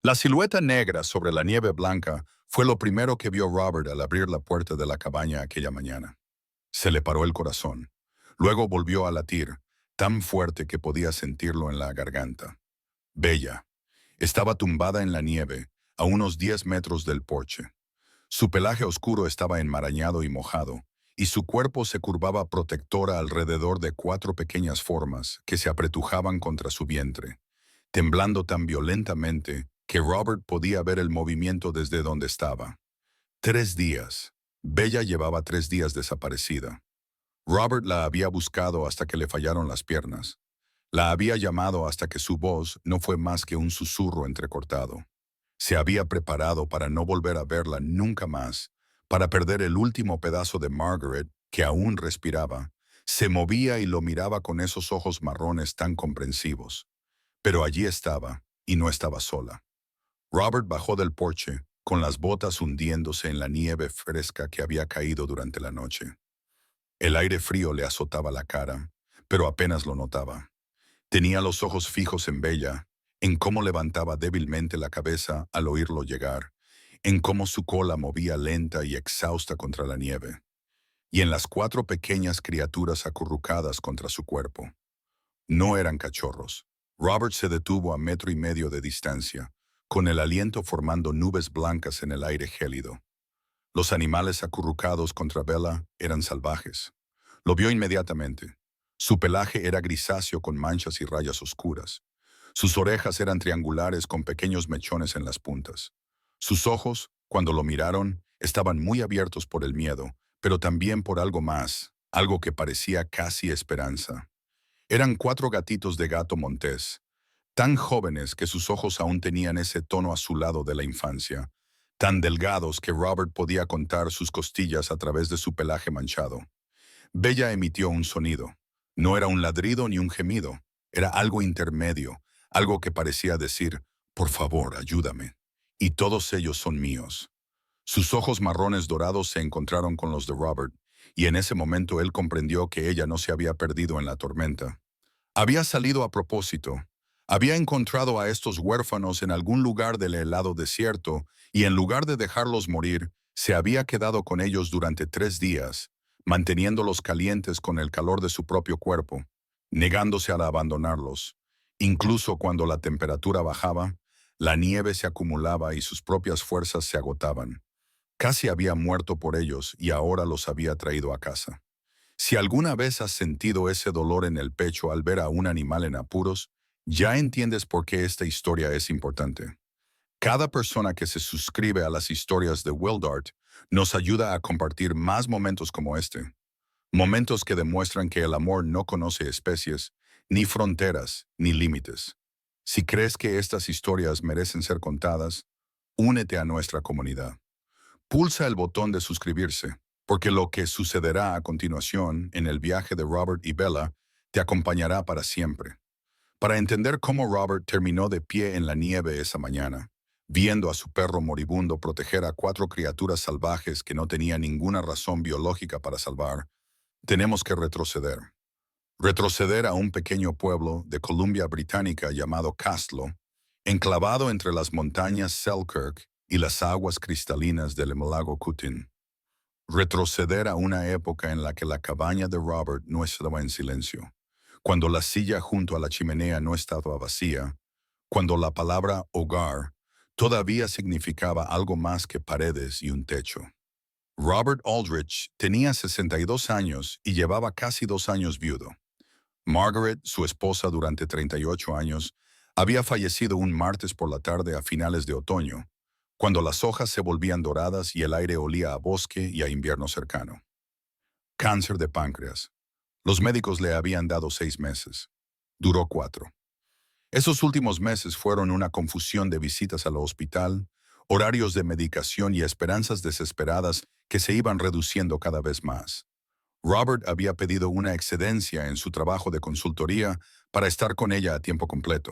La silueta negra sobre la nieve blanca fue lo primero que vio Robert al abrir la puerta de la cabaña aquella mañana. Se le paró el corazón. Luego volvió a latir, tan fuerte que podía sentirlo en la garganta. Bella. Estaba tumbada en la nieve, a unos 10 metros del porche. Su pelaje oscuro estaba enmarañado y mojado, y su cuerpo se curvaba protectora alrededor de 4 pequeñas formas que se apretujaban contra su vientre, temblando tan violentamente que Robert podía ver el movimiento desde donde estaba. 3 días. Bella llevaba 3 días desaparecida. Robert la había buscado hasta que le fallaron las piernas. La había llamado hasta que su voz no fue más que un susurro entrecortado. Se había preparado para no volver a verla nunca más, para perder el último pedazo de Margaret, que aún respiraba. Se movía y lo miraba con esos ojos marrones tan comprensivos. Pero allí estaba, y no estaba sola. Robert bajó del porche, con las botas hundiéndose en la nieve fresca que había caído durante la noche. El aire frío le azotaba la cara, pero apenas lo notaba. Tenía los ojos fijos en Bella, en cómo levantaba débilmente la cabeza al oírlo llegar, en cómo su cola movía lenta y exhausta contra la nieve, y en las 4 pequeñas criaturas acurrucadas contra su cuerpo. No eran cachorros. Robert se detuvo a 1,5 metros de distancia, con el aliento formando nubes blancas en el aire gélido. Los animales acurrucados contra Bella eran salvajes. Lo vio inmediatamente. Su pelaje era grisáceo con manchas y rayas oscuras. Sus orejas eran triangulares con pequeños mechones en las puntas. Sus ojos, cuando lo miraron, estaban muy abiertos por el miedo, pero también por algo más, algo que parecía casi esperanza. Eran 4 gatitos de gato montés, tan jóvenes que sus ojos aún tenían ese tono azulado de la infancia, tan delgados que Robert podía contar sus costillas a través de su pelaje manchado. Bella emitió un sonido. No era un ladrido ni un gemido, era algo intermedio, algo que parecía decir, por favor, ayúdame. Y todos ellos son míos. Sus ojos marrones dorados se encontraron con los de Robert, y en ese momento él comprendió que ella no se había perdido en la tormenta. Había salido a propósito. Había encontrado a estos huérfanos en algún lugar del helado desierto y en lugar de dejarlos morir, se había quedado con ellos durante 3 días, manteniéndolos calientes con el calor de su propio cuerpo, negándose a abandonarlos. Incluso cuando la temperatura bajaba, la nieve se acumulaba y sus propias fuerzas se agotaban. Casi había muerto por ellos y ahora los había traído a casa. Si alguna vez has sentido ese dolor en el pecho al ver a un animal en apuros, ya entiendes por qué esta historia es importante. Cada persona que se suscribe a las historias de Wildart nos ayuda a compartir más momentos como este. Momentos que demuestran que el amor no conoce especies, ni fronteras, ni límites. Si crees que estas historias merecen ser contadas, únete a nuestra comunidad. Pulsa el botón de suscribirse, porque lo que sucederá a continuación en el viaje de Robert y Bella te acompañará para siempre. Para entender cómo Robert terminó de pie en la nieve esa mañana, viendo a su perro moribundo proteger a 4 criaturas salvajes que no tenían ninguna razón biológica para salvar, tenemos que retroceder. Retroceder a un pequeño pueblo de Columbia Británica llamado Castlo, enclavado entre las montañas Selkirk y las aguas cristalinas del lago Kutin. Retroceder a una época en la que la cabaña de Robert no estaba en silencio, cuando la silla junto a la chimenea no estaba vacía, cuando la palabra hogar todavía significaba algo más que paredes y un techo. Robert Aldrich tenía 62 años y llevaba casi 2 años viudo. Margaret, su esposa durante 38 años, había fallecido un martes por la tarde a finales de otoño, cuando las hojas se volvían doradas y el aire olía a bosque y a invierno cercano. Cáncer de páncreas. Los médicos le habían dado 6 meses. Duró 4. Esos últimos meses fueron una confusión de visitas al hospital, horarios de medicación y esperanzas desesperadas que se iban reduciendo cada vez más. Robert había pedido una excedencia en su trabajo de consultoría para estar con ella a tiempo completo.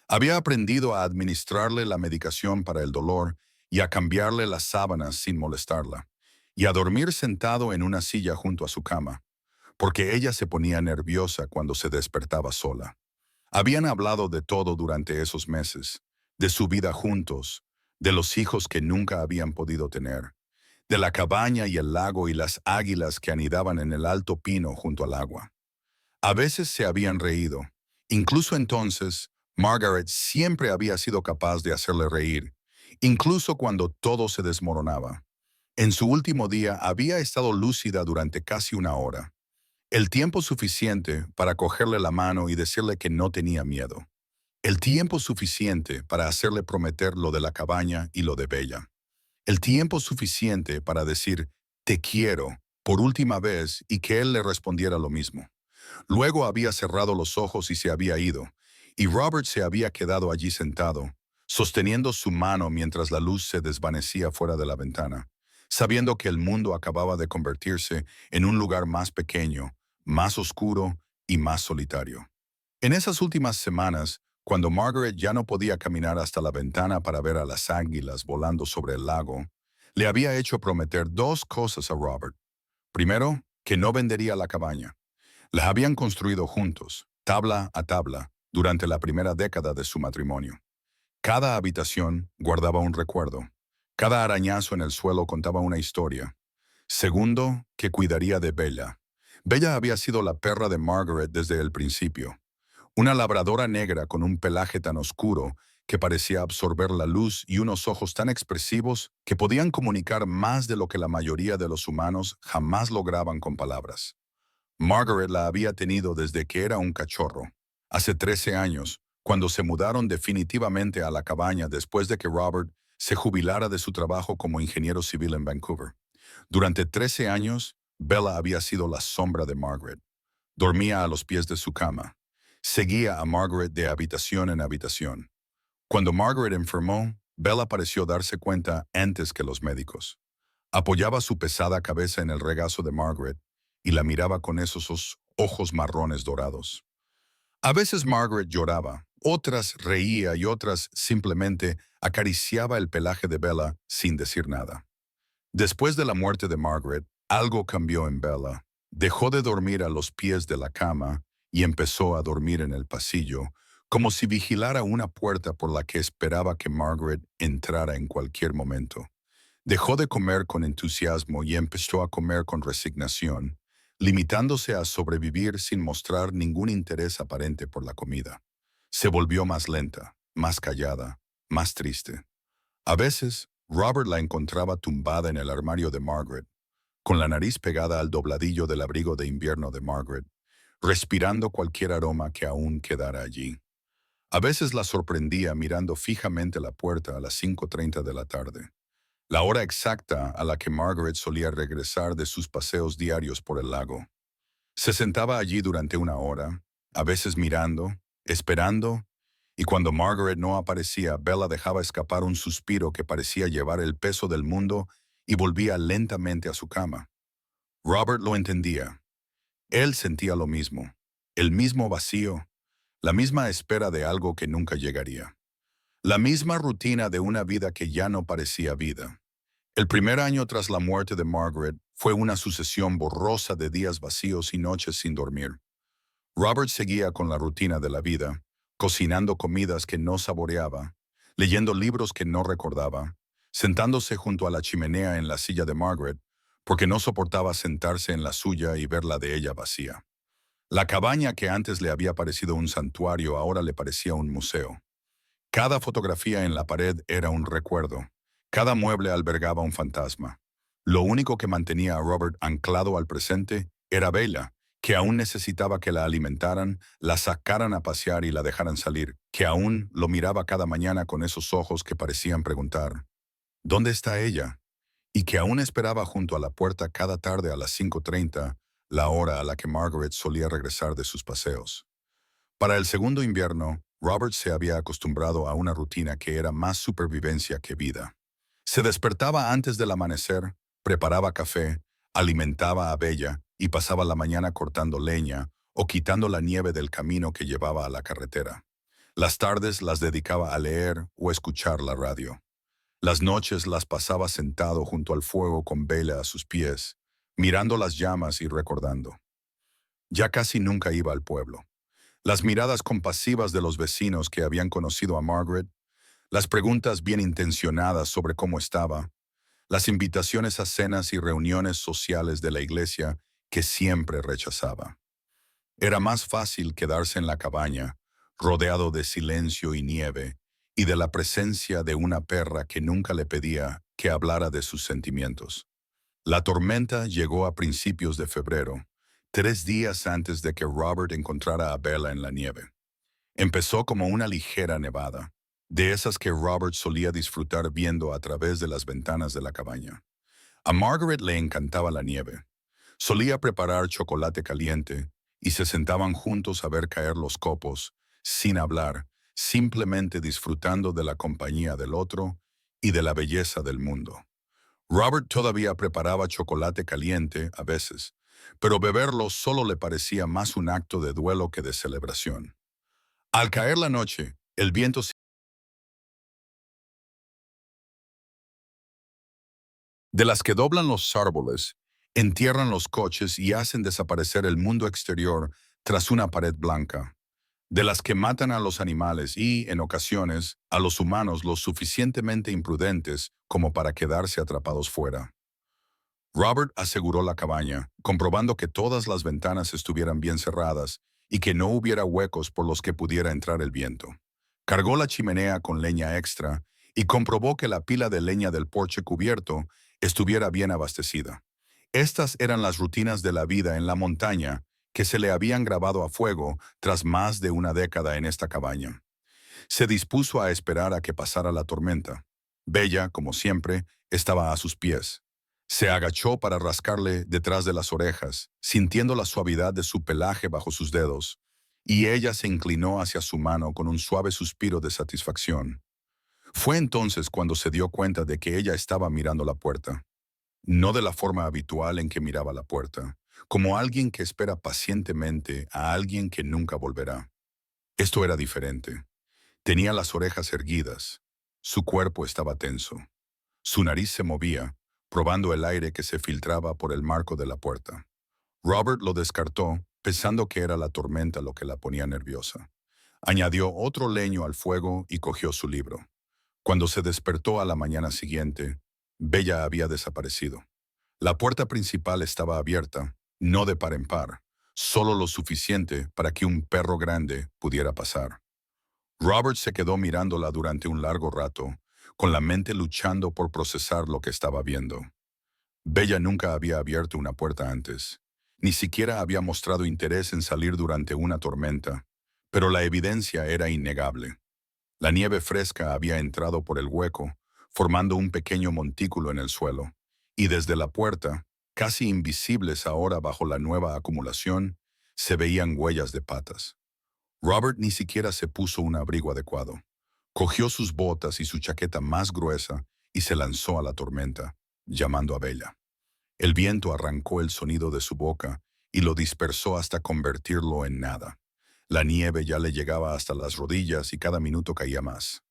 Había aprendido a administrarle la medicación para el dolor y a cambiarle las sábanas sin molestarla, y a dormir sentado en una silla junto a su cama, porque ella se ponía nerviosa cuando se despertaba sola. Habían hablado de todo durante esos meses, de su vida juntos, de los hijos que nunca habían podido tener, de la cabaña y el lago y las águilas que anidaban en el alto pino junto al agua. A veces se habían reído. Incluso entonces, Margaret siempre había sido capaz de hacerle reír, incluso cuando todo se desmoronaba. En su último día había estado lúcida durante casi una hora, el tiempo suficiente para cogerle la mano y decirle que no tenía miedo. El tiempo suficiente para hacerle prometer lo de la cabaña y lo de Bella. El tiempo suficiente para decir «te quiero» por última vez y que él le respondiera lo mismo. Luego había cerrado los ojos y se había ido, y Robert se había quedado allí sentado, sosteniendo su mano mientras la luz se desvanecía fuera de la ventana, sabiendo que el mundo acababa de convertirse en un lugar más pequeño, más oscuro y más solitario. En esas últimas semanas, cuando Margaret ya no podía caminar hasta la ventana para ver a las águilas volando sobre el lago, le había hecho prometer dos cosas a Robert. Primero, que no vendería la cabaña. La habían construido juntos, tabla a tabla, durante la primera década de su matrimonio. Cada habitación guardaba un recuerdo. Cada arañazo en el suelo contaba una historia. Segundo, que cuidaría de Bella. Bella había sido la perra de Margaret desde el principio. Una labradora negra con un pelaje tan oscuro que parecía absorber la luz y unos ojos tan expresivos que podían comunicar más de lo que la mayoría de los humanos jamás lograban con palabras. Margaret la había tenido desde que era un cachorro. Hace 13 años, cuando se mudaron definitivamente a la cabaña después de que Robert se jubilara de su trabajo como ingeniero civil en Vancouver. Durante 13 años, Bella había sido la sombra de Margaret. Dormía a los pies de su cama. Seguía a Margaret de habitación en habitación. Cuando Margaret enfermó, Bella pareció darse cuenta antes que los médicos. Apoyaba su pesada cabeza en el regazo de Margaret y la miraba con esos ojos marrones dorados. A veces Margaret lloraba, otras reía y otras simplemente acariciaba el pelaje de Bella sin decir nada. Después de la muerte de Margaret, algo cambió en Bella. Dejó de dormir a los pies de la cama y empezó a dormir en el pasillo, como si vigilara una puerta por la que esperaba que Margaret entrara en cualquier momento. Dejó de comer con entusiasmo y empezó a comer con resignación, limitándose a sobrevivir sin mostrar ningún interés aparente por la comida. Se volvió más lenta, más callada, más triste. A veces, Robert la encontraba tumbada en el armario de Margaret, con la nariz pegada al dobladillo del abrigo de invierno de Margaret, respirando cualquier aroma que aún quedara allí. A veces la sorprendía mirando fijamente la puerta a las 5:30 de la tarde, la hora exacta a la que Margaret solía regresar de sus paseos diarios por el lago. Se sentaba allí durante una hora, a veces mirando, esperando, y cuando Margaret no aparecía, Bella dejaba escapar un suspiro que parecía llevar el peso del mundo y volvía lentamente a su cama. Robert lo entendía. Él sentía lo mismo, el mismo vacío, la misma espera de algo que nunca llegaría. La misma rutina de una vida que ya no parecía vida. El primer año tras la muerte de Margaret fue una sucesión borrosa de días vacíos y noches sin dormir. Robert seguía con la rutina de la vida, cocinando comidas que no saboreaba, leyendo libros que no recordaba, sentándose junto a la chimenea en la silla de Margaret, porque no soportaba sentarse en la suya y ver la de ella vacía. La cabaña que antes le había parecido un santuario ahora le parecía un museo. Cada fotografía en la pared era un recuerdo. Cada mueble albergaba un fantasma. Lo único que mantenía a Robert anclado al presente era Bella, que aún necesitaba que la alimentaran, la sacaran a pasear y la dejaran salir, que aún lo miraba cada mañana con esos ojos que parecían preguntar, ¿dónde está ella? Y que aún esperaba junto a la puerta cada tarde a las 5:30, la hora a la que Margaret solía regresar de sus paseos. Para el segundo invierno, Robert se había acostumbrado a una rutina que era más supervivencia que vida. Se despertaba antes del amanecer, preparaba café, alimentaba a Bella y pasaba la mañana cortando leña o quitando la nieve del camino que llevaba a la carretera. Las tardes las dedicaba a leer o escuchar la radio. Las noches las pasaba sentado junto al fuego con Bella a sus pies, mirando las llamas y recordando. Ya casi nunca iba al pueblo. Las miradas compasivas de los vecinos que habían conocido a Margaret, Las preguntas bien intencionadas sobre cómo estaba, las invitaciones a cenas y reuniones sociales de la iglesia que siempre rechazaba. Era más fácil quedarse en la cabaña, rodeado de silencio y nieve, y de la presencia de una perra que nunca le pedía que hablara de sus sentimientos. La tormenta llegó a principios de febrero, 3 días antes de que Robert encontrara a Bella en la nieve. Empezó como una ligera nevada, de esas que Robert solía disfrutar viendo a través de las ventanas de la cabaña. A Margaret le encantaba la nieve. Solía preparar chocolate caliente y se sentaban juntos a ver caer los copos, sin hablar, simplemente disfrutando de la compañía del otro y de la belleza del mundo. Robert todavía preparaba chocolate caliente a veces, pero beberlo solo le parecía más un acto de duelo que de celebración. Al caer la noche, el viento de las que doblan los árboles, entierran los coches y hacen desaparecer el mundo exterior tras una pared blanca, de las que matan a los animales y, en ocasiones, a los humanos lo suficientemente imprudentes como para quedarse atrapados fuera. Robert aseguró la cabaña, comprobando que todas las ventanas estuvieran bien cerradas y que no hubiera huecos por los que pudiera entrar el viento. Cargó la chimenea con leña extra y comprobó que la pila de leña del porche cubierto estuviera bien abastecida. Estas eran las rutinas de la vida en la montaña que se le habían grabado a fuego tras más de una década en esta cabaña. Se dispuso a esperar a que pasara la tormenta. Bella, como siempre, estaba a sus pies. Se agachó para rascarle detrás de las orejas, sintiendo la suavidad de su pelaje bajo sus dedos, y ella se inclinó hacia su mano con un suave suspiro de satisfacción. Fue entonces cuando se dio cuenta de que ella estaba mirando la puerta, no de la forma habitual en que miraba la puerta, como alguien que espera pacientemente a alguien que nunca volverá. Esto era diferente. Tenía las orejas erguidas, su cuerpo estaba tenso, su nariz se movía, probando el aire que se filtraba por el marco de la puerta. Robert lo descartó, pensando que era la tormenta lo que la ponía nerviosa. Añadió otro leño al fuego y cogió su libro. Cuando se despertó a la mañana siguiente, Bella había desaparecido. La puerta principal estaba abierta, no de par en par, solo lo suficiente para que un perro grande pudiera pasar. Robert se quedó mirándola durante un largo rato, con la mente luchando por procesar lo que estaba viendo. Bella nunca había abierto una puerta antes, ni siquiera había mostrado interés en salir durante una tormenta, pero la evidencia era innegable. La nieve fresca había entrado por el hueco, formando un pequeño montículo en el suelo, y desde la puerta, casi invisibles ahora bajo la nueva acumulación, se veían huellas de patas. Robert ni siquiera se puso un abrigo adecuado. Cogió sus botas y su chaqueta más gruesa y se lanzó a la tormenta, llamando a Bella. El viento arrancó el sonido de su boca y lo dispersó hasta convertirlo en nada. La nieve ya le llegaba hasta las rodillas y cada minuto caía más.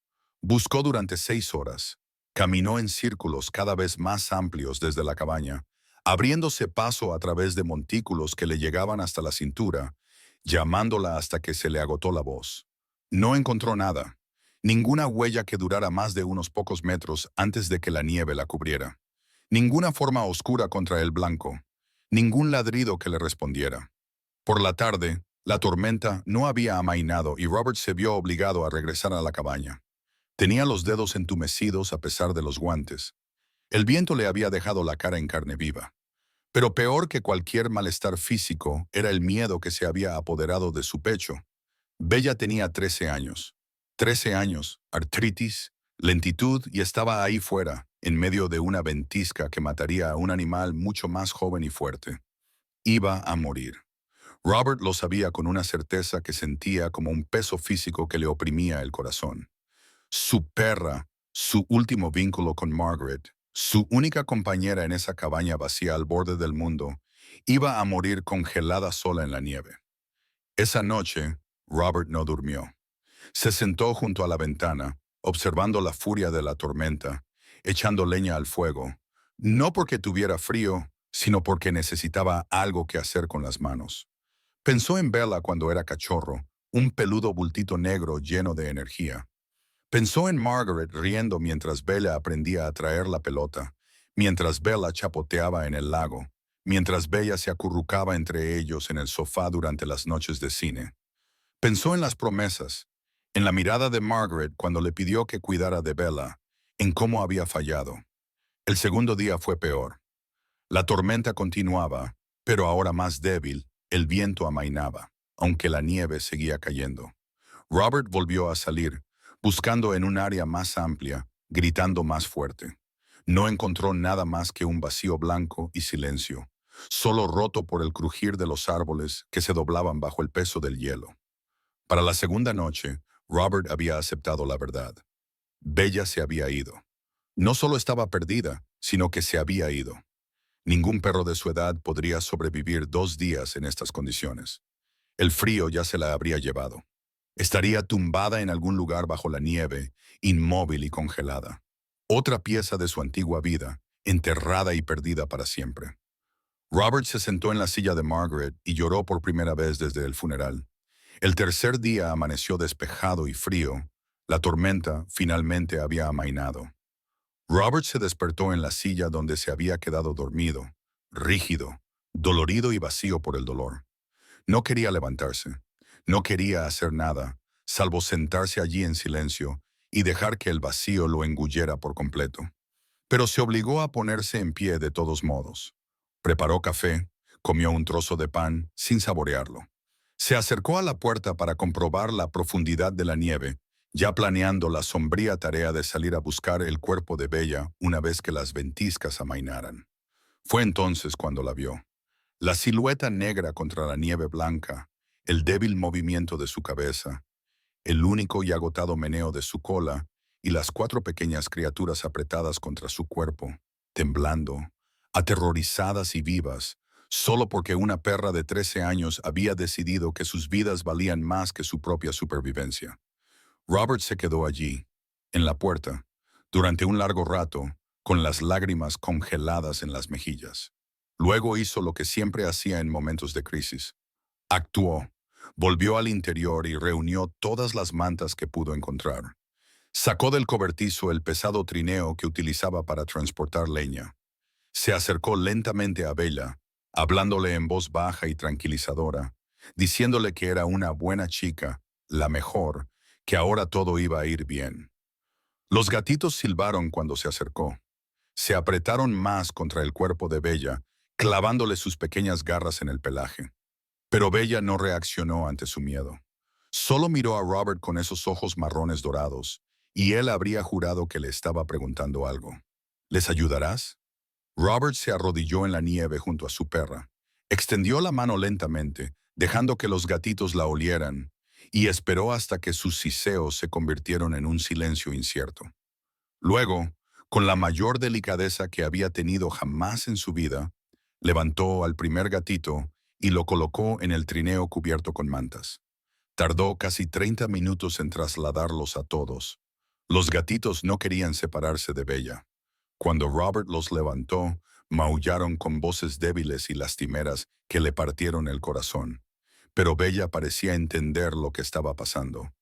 Buscó durante 6 horas. Caminó en círculos cada vez más amplios desde la cabaña, abriéndose paso a través de montículos que le llegaban hasta la cintura, llamándola hasta que se le agotó la voz. No encontró nada, ninguna huella que durara más de unos pocos metros antes de que la nieve la cubriera. Ninguna forma oscura contra el blanco, ningún ladrido que le respondiera. Por la tarde, la tormenta no había amainado y Robert se vio obligado a regresar a la cabaña. Tenía los dedos entumecidos a pesar de los guantes. El viento le había dejado la cara en carne viva. Pero peor que cualquier malestar físico era el miedo que se había apoderado de su pecho. Bella tenía 13 años. 13 años, artritis, lentitud y estaba ahí fuera, en medio de una ventisca que mataría a un animal mucho más joven y fuerte. Iba a morir. Robert lo sabía con una certeza que sentía como un peso físico que le oprimía el corazón. Su perra, su último vínculo con Margaret, su única compañera en esa cabaña vacía al borde del mundo, iba a morir congelada sola en la nieve. Esa noche, Robert no durmió. Se sentó junto a la ventana, observando la furia de la tormenta, echando leña al fuego, no porque tuviera frío, sino porque necesitaba algo que hacer con las manos. Pensó en Bella cuando era cachorro, un peludo bultito negro lleno de energía. Pensó en Margaret riendo mientras Bella aprendía a traer la pelota, mientras Bella chapoteaba en el lago, mientras Bella se acurrucaba entre ellos en el sofá durante las noches de cine. Pensó en las promesas, en la mirada de Margaret cuando le pidió que cuidara de Bella, en cómo había fallado. El segundo día fue peor. La tormenta continuaba, pero ahora más débil, el viento amainaba, aunque la nieve seguía cayendo. Robert volvió a salir, buscando en un área más amplia, gritando más fuerte. No encontró nada más que un vacío blanco y silencio, solo roto por el crujir de los árboles que se doblaban bajo el peso del hielo. Para la segunda noche, Robert había aceptado la verdad. Bella se había ido. No solo estaba perdida, sino que se había ido. Ningún perro de su edad podría sobrevivir 2 días en estas condiciones. El frío ya se la habría llevado. Estaría tumbada en algún lugar bajo la nieve, inmóvil y congelada. Otra pieza de su antigua vida, enterrada y perdida para siempre. Robert se sentó en la silla de Margaret y lloró por primera vez desde el funeral. El tercer día amaneció despejado y frío. La tormenta finalmente había amainado. Robert se despertó en la silla donde se había quedado dormido, rígido, dolorido y vacío por el dolor. No quería levantarse, no quería hacer nada, salvo sentarse allí en silencio y dejar que el vacío lo engullera por completo. Pero se obligó a ponerse en pie de todos modos. Preparó café, comió un trozo de pan sin saborearlo. Se acercó a la puerta para comprobar la profundidad de la nieve, ya planeando la sombría tarea de salir a buscar el cuerpo de Bella una vez que las ventiscas amainaran. Fue entonces cuando la vio. La silueta negra contra la nieve blanca, el débil movimiento de su cabeza, el único y agotado meneo de su cola y las 4 pequeñas criaturas apretadas contra su cuerpo, temblando, aterrorizadas y vivas, solo porque una perra de 13 años había decidido que sus vidas valían más que su propia supervivencia. Robert se quedó allí, en la puerta, durante un largo rato, con las lágrimas congeladas en las mejillas. Luego hizo lo que siempre hacía en momentos de crisis. Actuó, volvió al interior y reunió todas las mantas que pudo encontrar. Sacó del cobertizo el pesado trineo que utilizaba para transportar leña. Se acercó lentamente a Bella, hablándole en voz baja y tranquilizadora, diciéndole que era una buena chica, la mejor, que ahora todo iba a ir bien. Los gatitos silbaron cuando se acercó. Se apretaron más contra el cuerpo de Bella, clavándole sus pequeñas garras en el pelaje. Pero Bella no reaccionó ante su miedo. Solo miró a Robert con esos ojos marrones dorados, y él habría jurado que le estaba preguntando algo. ¿Les ayudarás? Robert se arrodilló en la nieve junto a su perra. Extendió la mano lentamente, dejando que los gatitos la olieran, y esperó hasta que sus siseos se convirtieron en un silencio incierto. Luego, con la mayor delicadeza que había tenido jamás en su vida, levantó al primer gatito y lo colocó en el trineo cubierto con mantas. Tardó casi 30 minutos en trasladarlos a todos. Los gatitos no querían separarse de Bella. Cuando Robert los levantó, maullaron con voces débiles y lastimeras que le partieron el corazón. Pero Bella parecía entender lo que estaba pasando.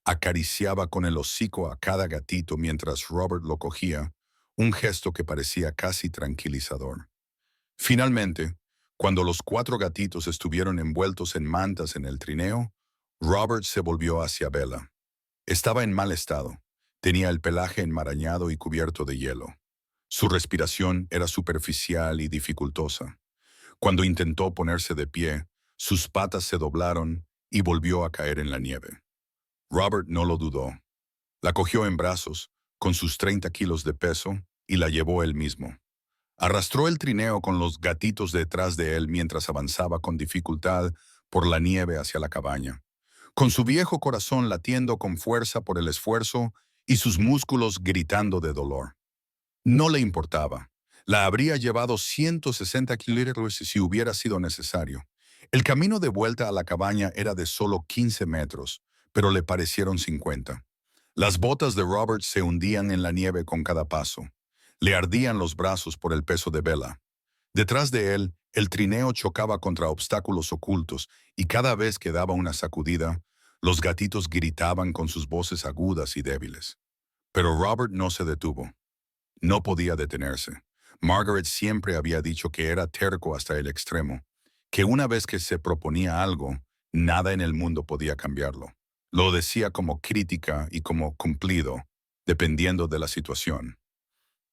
Acariciaba con el hocico a cada gatito mientras Robert lo cogía, un gesto que parecía casi tranquilizador. Finalmente, cuando los 4 gatitos estuvieron envueltos en mantas en el trineo, Robert se volvió hacia Bella. Estaba en mal estado. Tenía el pelaje enmarañado y cubierto de hielo. Su respiración era superficial y dificultosa. Cuando intentó ponerse de pie, sus patas se doblaron y volvió a caer en la nieve. Robert no lo dudó. La cogió en brazos, con sus 30 kilos de peso, y la llevó él mismo. Arrastró el trineo con los gatitos detrás de él mientras avanzaba con dificultad por la nieve hacia la cabaña, con su viejo corazón latiendo con fuerza por el esfuerzo y sus músculos gritando de dolor. No le importaba. La habría llevado 160 kilómetros si hubiera sido necesario. El camino de vuelta a la cabaña era de solo 15 metros, pero le parecieron 50. Las botas de Robert se hundían en la nieve con cada paso. Le ardían los brazos por el peso de Bella. Detrás de él, el trineo chocaba contra obstáculos ocultos y cada vez que daba una sacudida, Los gatitos gritaban con sus voces agudas y débiles. Pero Robert no se detuvo. No podía detenerse. Margaret siempre había dicho que era terco hasta el extremo, que una vez que se proponía algo, nada en el mundo podía cambiarlo. Lo decía como crítica y como cumplido, dependiendo de la situación.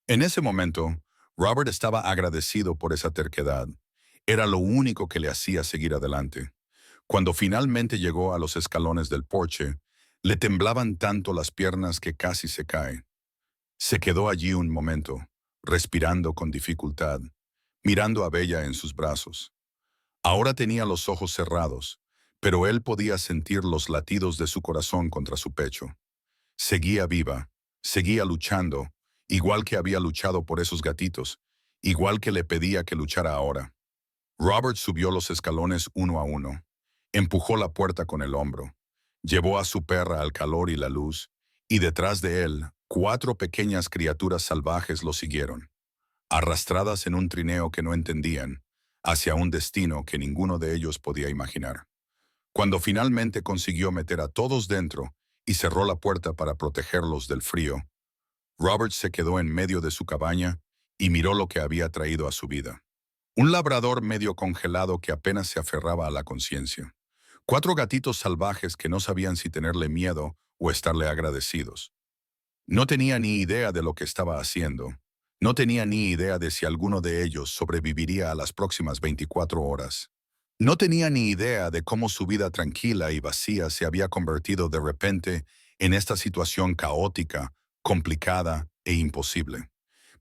En ese momento, Robert estaba agradecido por esa terquedad. Era lo único que le hacía seguir adelante. Cuando finalmente llegó a los escalones del porche, le temblaban tanto las piernas que casi se cae. Se quedó allí un momento, respirando con dificultad, mirando a Bella en sus brazos. Ahora tenía los ojos cerrados, pero él podía sentir los latidos de su corazón contra su pecho. Seguía viva, seguía luchando, igual que había luchado por esos gatitos, igual que le pedía que luchara ahora. Robert subió los escalones uno a uno, empujó la puerta con el hombro, llevó a su perra al calor y la luz, y detrás de él, 4 pequeñas criaturas salvajes lo siguieron, arrastradas en un trineo que no entendían, hacia un destino que ninguno de ellos podía imaginar. Cuando finalmente consiguió meter a todos dentro y cerró la puerta para protegerlos del frío, Robert se quedó en medio de su cabaña y miró lo que había traído a su vida. Un labrador medio congelado que apenas se aferraba a la conciencia. 4 gatitos salvajes que no sabían si tenerle miedo o estarle agradecidos. No tenía ni idea de lo que estaba haciendo. No tenía ni idea de si alguno de ellos sobreviviría a las próximas 24 horas. No tenía ni idea de cómo su vida tranquila y vacía se había convertido de repente en esta situación caótica, complicada e imposible.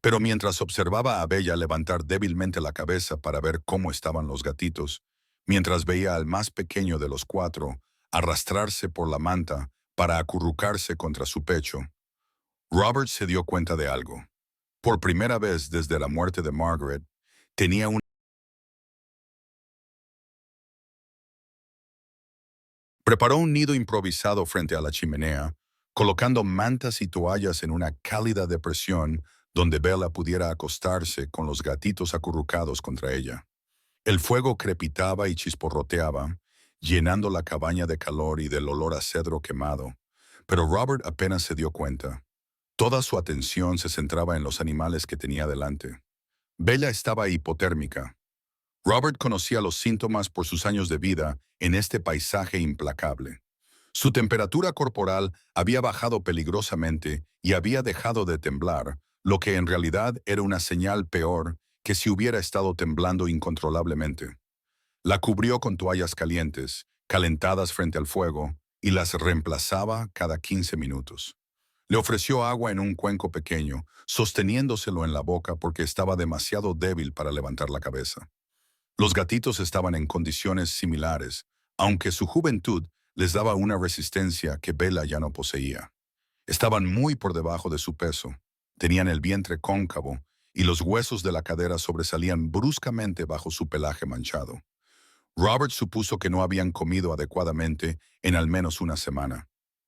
Pero mientras observaba a Bella levantar débilmente la cabeza para ver cómo estaban los gatitos, mientras veía al más pequeño de los 4 arrastrarse por la manta para acurrucarse contra su pecho, Robert se dio cuenta de algo. Por primera vez desde la muerte de Margaret, tenía un... Preparó un nido improvisado frente a la chimenea, colocando mantas y toallas en una cálida depresión donde Bella pudiera acostarse con los gatitos acurrucados contra ella. El fuego crepitaba y chisporroteaba, llenando la cabaña de calor y del olor a cedro quemado. Pero Robert apenas se dio cuenta. Toda su atención se centraba en los animales que tenía delante. Bella estaba hipotérmica. Robert conocía los síntomas por sus años de vida en este paisaje implacable. Su temperatura corporal había bajado peligrosamente y había dejado de temblar, lo que en realidad era una señal peor que si hubiera estado temblando incontrolablemente. La cubrió con toallas calientes, calentadas frente al fuego, y las reemplazaba cada 15 minutos. Le ofreció agua en un cuenco pequeño, sosteniéndoselo en la boca porque estaba demasiado débil para levantar la cabeza. Los gatitos estaban en condiciones similares, aunque su juventud les daba una resistencia que Bella ya no poseía. Estaban muy por debajo de su peso, tenían el vientre cóncavo y los huesos de la cadera sobresalían bruscamente bajo su pelaje manchado. Robert supuso que no habían comido adecuadamente en al menos una semana.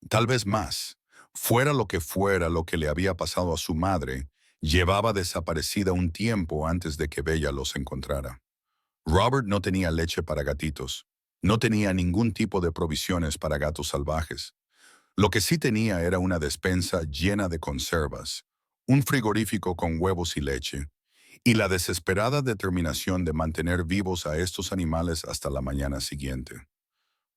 Tal vez más. Fuera lo que le había pasado a su madre, llevaba desaparecida un tiempo antes de que Bella los encontrara. Robert no tenía leche para gatitos. No tenía ningún tipo de provisiones para gatos salvajes. Lo que sí tenía era una despensa llena de conservas, un frigorífico con huevos y leche, y la desesperada determinación de mantener vivos a estos animales hasta la mañana siguiente.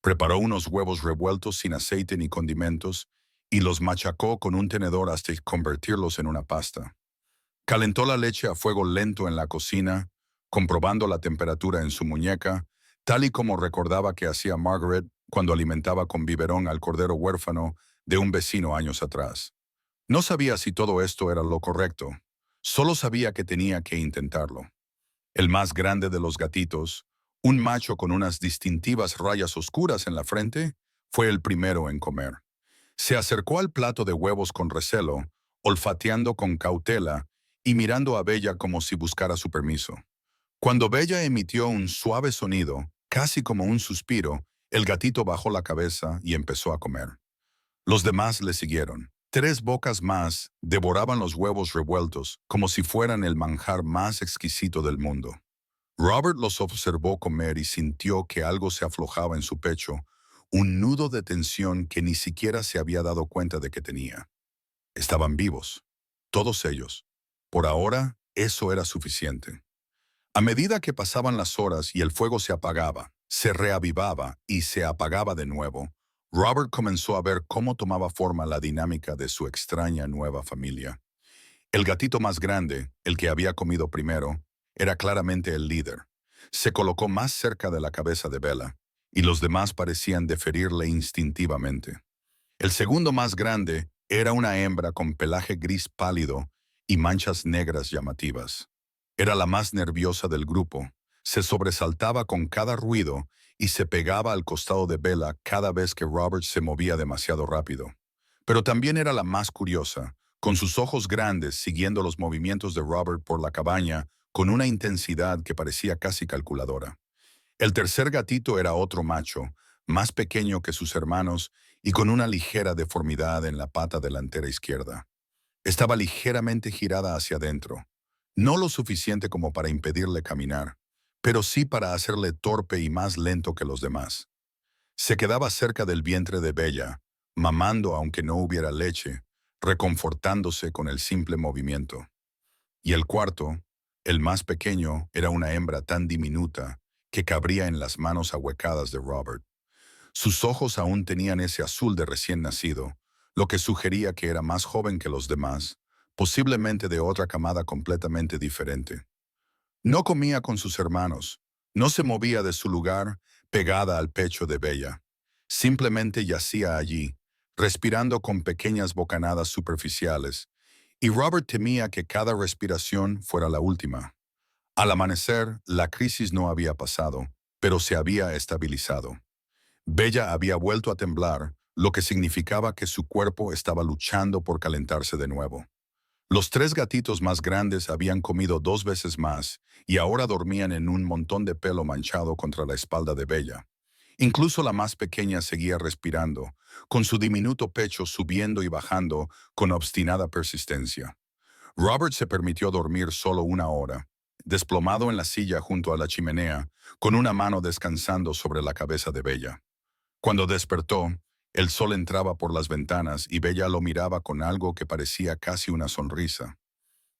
Preparó unos huevos revueltos sin aceite ni condimentos y los machacó con un tenedor hasta convertirlos en una pasta. Calentó la leche a fuego lento en la cocina, comprobando la temperatura en su muñeca, tal y como recordaba que hacía Margaret cuando alimentaba con biberón al cordero huérfano de un vecino años atrás. No sabía si todo esto era lo correcto, solo sabía que tenía que intentarlo. El más grande de los gatitos, un macho con unas distintivas rayas oscuras en la frente, fue el primero en comer. Se acercó al plato de huevos con recelo, olfateando con cautela y mirando a Bella como si buscara su permiso. Cuando Bella emitió un suave sonido, casi como un suspiro, el gatito bajó la cabeza y empezó a comer. Los demás le siguieron. 3 bocas más devoraban los huevos revueltos como si fueran el manjar más exquisito del mundo. Robert los observó comer y sintió que algo se aflojaba en su pecho, un nudo de tensión que ni siquiera se había dado cuenta de que tenía. Estaban vivos, todos ellos. Por ahora, eso era suficiente. A medida que pasaban las horas y el fuego se apagaba, se reavivaba y se apagaba de nuevo, Robert comenzó a ver cómo tomaba forma la dinámica de su extraña nueva familia. El gatito más grande, el que había comido primero, era claramente el líder. Se colocó más cerca de la cabeza de Bella, y los demás parecían deferirle instintivamente. El segundo más grande era una hembra con pelaje gris pálido y manchas negras llamativas. Era la más nerviosa del grupo. Se sobresaltaba con cada ruido y se pegaba al costado de Bella cada vez que Robert se movía demasiado rápido. Pero también era la más curiosa, con sus ojos grandes siguiendo los movimientos de Robert por la cabaña con una intensidad que parecía casi calculadora. El tercer gatito era otro macho, más pequeño que sus hermanos y con una ligera deformidad en la pata delantera izquierda. Estaba ligeramente girada hacia adentro, no lo suficiente como para impedirle caminar, pero sí para hacerle torpe y más lento que los demás. Se quedaba cerca del vientre de Bella, mamando aunque no hubiera leche, reconfortándose con el simple movimiento. Y el cuarto, el más pequeño, era una hembra tan diminuta que cabría en las manos ahuecadas de Robert. Sus ojos aún tenían ese azul de recién nacido, lo que sugería que era más joven que los demás, posiblemente de otra camada completamente diferente. No comía con sus hermanos, no se movía de su lugar, pegada al pecho de Bella. Simplemente yacía allí, respirando con pequeñas bocanadas superficiales, y Robert temía que cada respiración fuera la última. Al amanecer, la crisis no había pasado, pero se había estabilizado. Bella había vuelto a temblar, lo que significaba que su cuerpo estaba luchando por calentarse de nuevo. Los tres gatitos más grandes habían comido 2 veces más y ahora dormían en un montón de pelo manchado contra la espalda de Bella. Incluso la más pequeña seguía respirando, con su diminuto pecho subiendo y bajando con obstinada persistencia. Robert se permitió dormir solo 1 hora, desplomado en la silla junto a la chimenea, con una mano descansando sobre la cabeza de Bella. Cuando despertó, el sol entraba por las ventanas y Bella lo miraba con algo que parecía casi una sonrisa.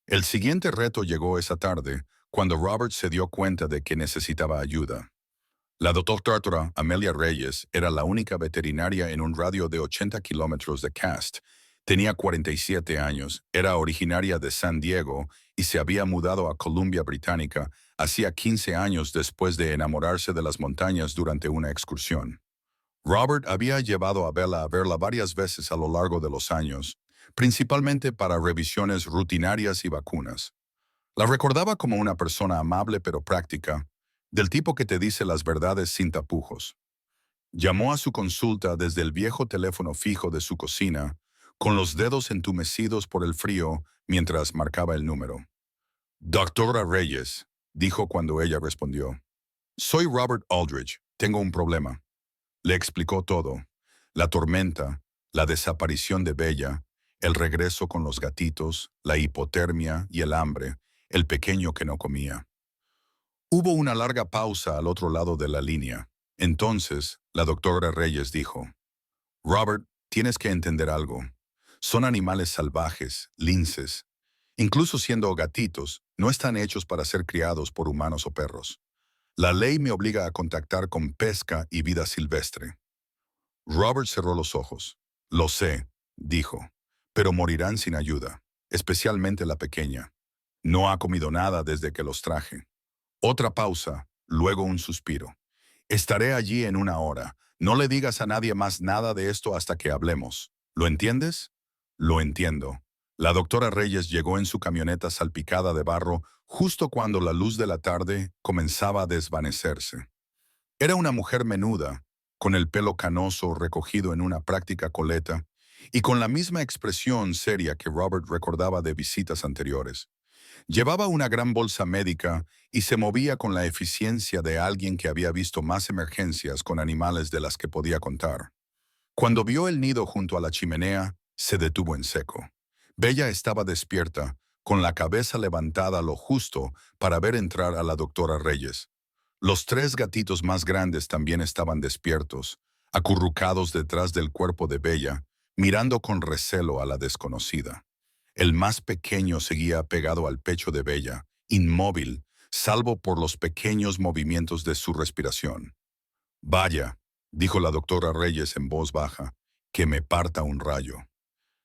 El siguiente reto llegó esa tarde, cuando Robert se dio cuenta de que necesitaba ayuda. La doctora Amelia Reyes era la única veterinaria en un radio de 80 kilómetros de Cast. Tenía 47 años, era originaria de San Diego y se había mudado a Columbia Británica hacía 15 años después de enamorarse de las montañas durante una excursión. Robert había llevado a Bella a verla varias veces a lo largo de los años, principalmente para revisiones rutinarias y vacunas. La recordaba como una persona amable pero práctica, del tipo que te dice las verdades sin tapujos. Llamó a su consulta desde el viejo teléfono fijo de su cocina, con los dedos entumecidos por el frío mientras marcaba el número. Doctora Reyes, dijo cuando ella respondió. Soy Robert Aldridge, tengo un problema. Le explicó todo, la tormenta, la desaparición de Bella, el regreso con los gatitos, la hipotermia y el hambre, el pequeño que no comía. Hubo una larga pausa al otro lado de la línea. Entonces, la doctora Reyes dijo, Robert, tienes que entender algo. Son animales salvajes, linces. Incluso siendo gatitos, no están hechos para ser criados por humanos o perros. La ley me obliga a contactar con pesca y vida silvestre. Robert cerró los ojos. Lo sé, dijo, pero morirán sin ayuda, especialmente la pequeña. No ha comido nada desde que los traje. Otra pausa, luego un suspiro. Estaré allí en 1 hora. No le digas a nadie más nada de esto hasta que hablemos. ¿Lo entiendes? Lo entiendo. La doctora Reyes llegó en su camioneta salpicada de barro justo cuando la luz de la tarde comenzaba a desvanecerse. Era una mujer menuda, con el pelo canoso recogido en una práctica coleta, y con la misma expresión seria que Robert recordaba de visitas anteriores. Llevaba una gran bolsa médica y se movía con la eficiencia de alguien que había visto más emergencias con animales de las que podía contar. Cuando vio el nido junto a la chimenea, se detuvo en seco. Bella estaba despierta, con la cabeza levantada lo justo para ver entrar a la doctora Reyes. Los tres gatitos más grandes también estaban despiertos, acurrucados detrás del cuerpo de Bella, mirando con recelo a la desconocida. El más pequeño seguía pegado al pecho de Bella, inmóvil, salvo por los pequeños movimientos de su respiración. Vaya, dijo la doctora Reyes en voz baja, que me parta un rayo.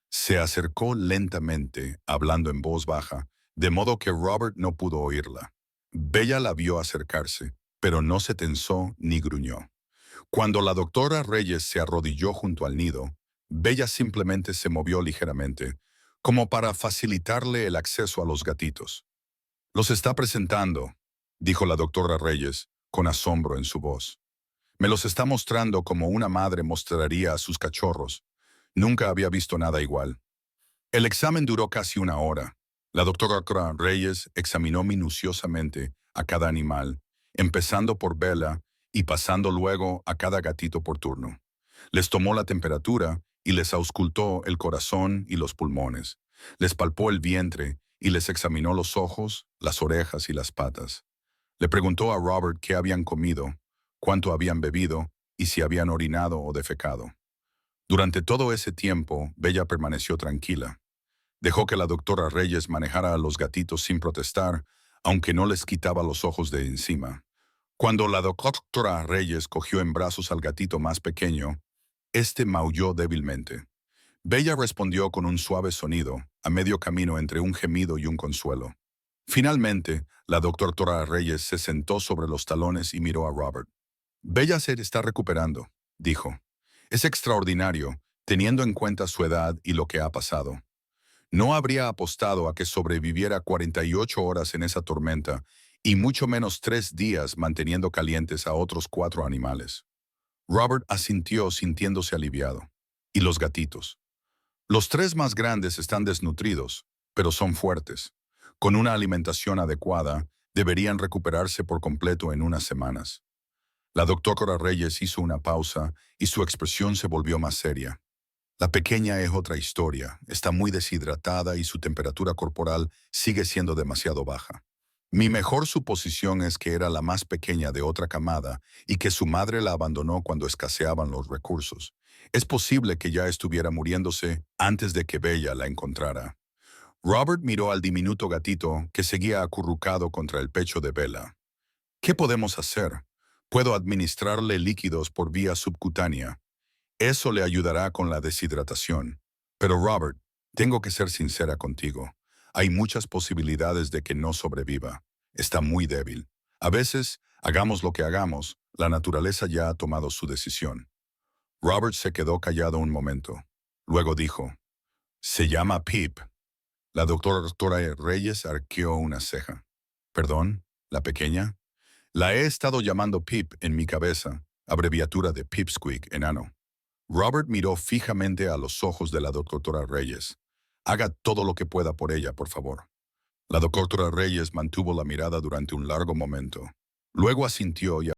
Se acercó lentamente, hablando en voz baja, de modo que Robert no pudo oírla. Bella la vio acercarse, pero no se tensó ni gruñó. Cuando la doctora Reyes se arrodilló junto al nido, Bella simplemente se movió ligeramente, como para facilitarle el acceso a los gatitos. «Los está presentando», dijo la doctora Reyes, con asombro en su voz. «Me los está mostrando como una madre mostraría a sus cachorros. Nunca había visto nada igual». El examen duró casi una hora. La doctora Reyes examinó minuciosamente a cada animal, empezando por Bella y pasando luego a cada gatito por turno. Les tomó la temperatura y les auscultó el corazón y los pulmones. Les palpó el vientre y les examinó los ojos, las orejas y las patas. Le preguntó a Robert qué habían comido, cuánto habían bebido y si habían orinado o defecado. Durante todo ese tiempo, Bella permaneció tranquila. Dejó que la doctora Reyes manejara a los gatitos sin protestar, aunque no les quitaba los ojos de encima. Cuando la doctora Reyes cogió en brazos al gatito más pequeño, este maulló débilmente. Bella respondió con un suave sonido, a medio camino entre un gemido y un consuelo. Finalmente, la doctora Reyes se sentó sobre los talones y miró a Robert. «Bella se está recuperando», dijo. «Es extraordinario, teniendo en cuenta su edad y lo que ha pasado. No habría apostado a que sobreviviera 48 horas en esa tormenta y mucho menos 3 días manteniendo calientes a otros 4 animales». Robert asintió sintiéndose aliviado. «¿Y los gatitos?» «Los 3 más grandes están desnutridos, pero son fuertes. Con una alimentación adecuada, deberían recuperarse por completo en unas semanas». La doctora Reyes hizo una pausa y su expresión se volvió más seria. «La pequeña es otra historia, está muy deshidratada y su temperatura corporal sigue siendo demasiado baja. Mi mejor suposición es que era la más pequeña de otra camada y que su madre la abandonó cuando escaseaban los recursos. Es posible que ya estuviera muriéndose antes de que Bella la encontrara». Robert miró al diminuto gatito que seguía acurrucado contra el pecho de Bella. «¿Qué podemos hacer? Puedo administrarle líquidos por vía subcutánea. Eso le ayudará con la deshidratación. Pero Robert, tengo que ser sincera contigo. Hay muchas posibilidades de que no sobreviva. Está muy débil. A veces, hagamos lo que hagamos, la naturaleza ya ha tomado su decisión». Robert se quedó callado un momento. Luego dijo, «Se llama Pip». La doctora Reyes arqueó una ceja. «¿Perdón? ¿La pequeña?» «La he estado llamando Pip en mi cabeza, abreviatura de Pipsqueak, enano». Robert miró fijamente a los ojos de la doctora Reyes. «Haga todo lo que pueda por ella, por favor». La doctora Reyes mantuvo la mirada durante un largo momento. Luego asintió y...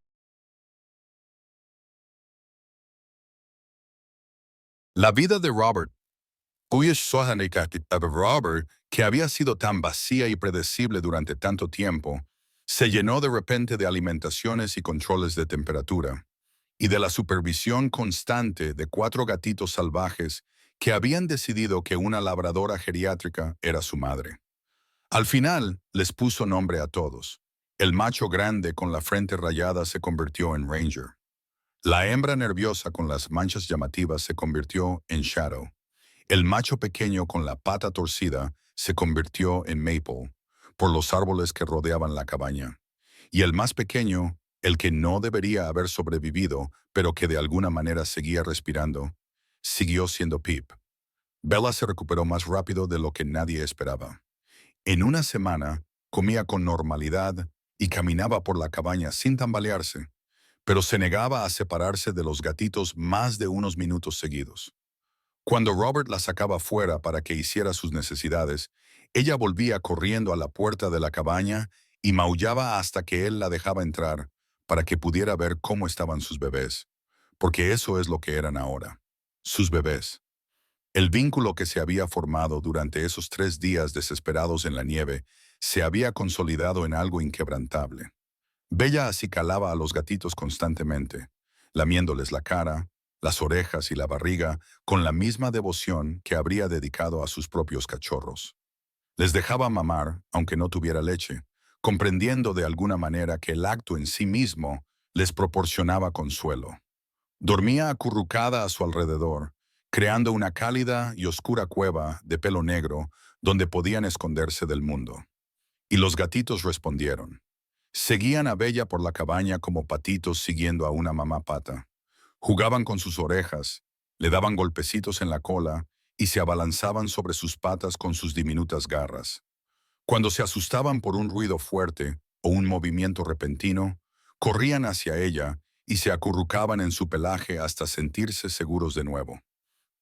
La vida de Robert, Robert, que había sido tan vacía y predecible durante tanto tiempo, se llenó de repente de alimentaciones y controles de temperatura, y de la supervisión constante de 4 gatitos salvajes que habían decidido que una labradora geriátrica era su madre. Al final, les puso nombre a todos. El macho grande con la frente rayada se convirtió en Ranger. La hembra nerviosa con las manchas llamativas se convirtió en Shadow. El macho pequeño con la pata torcida se convirtió en Maple, por los árboles que rodeaban la cabaña. Y el más pequeño, el que no debería haber sobrevivido, pero que de alguna manera seguía respirando, siguió siendo Pip. Bella se recuperó más rápido de lo que nadie esperaba. En una semana, comía con normalidad y caminaba por la cabaña sin tambalearse, pero se negaba a separarse de los gatitos más de unos minutos seguidos. Cuando Robert la sacaba fuera para que hiciera sus necesidades, ella volvía corriendo a la puerta de la cabaña y maullaba hasta que él la dejaba entrar para que pudiera ver cómo estaban sus bebés, porque eso es lo que eran ahora, sus bebés. El vínculo que se había formado durante esos 3 días desesperados en la nieve se había consolidado en algo inquebrantable. Bella acicalaba a los gatitos constantemente, lamiéndoles la cara, las orejas y la barriga con la misma devoción que habría dedicado a sus propios cachorros. Les dejaba mamar, aunque no tuviera leche, comprendiendo de alguna manera que el acto en sí mismo les proporcionaba consuelo. Dormía acurrucada a su alrededor, creando una cálida y oscura cueva de pelo negro donde podían esconderse del mundo. Y los gatitos respondieron. Seguían a Bella por la cabaña como patitos siguiendo a una mamá pata. Jugaban con sus orejas, le daban golpecitos en la cola y se abalanzaban sobre sus patas con sus diminutas garras. Cuando se asustaban por un ruido fuerte o un movimiento repentino, corrían hacia ella y se acurrucaban en su pelaje hasta sentirse seguros de nuevo.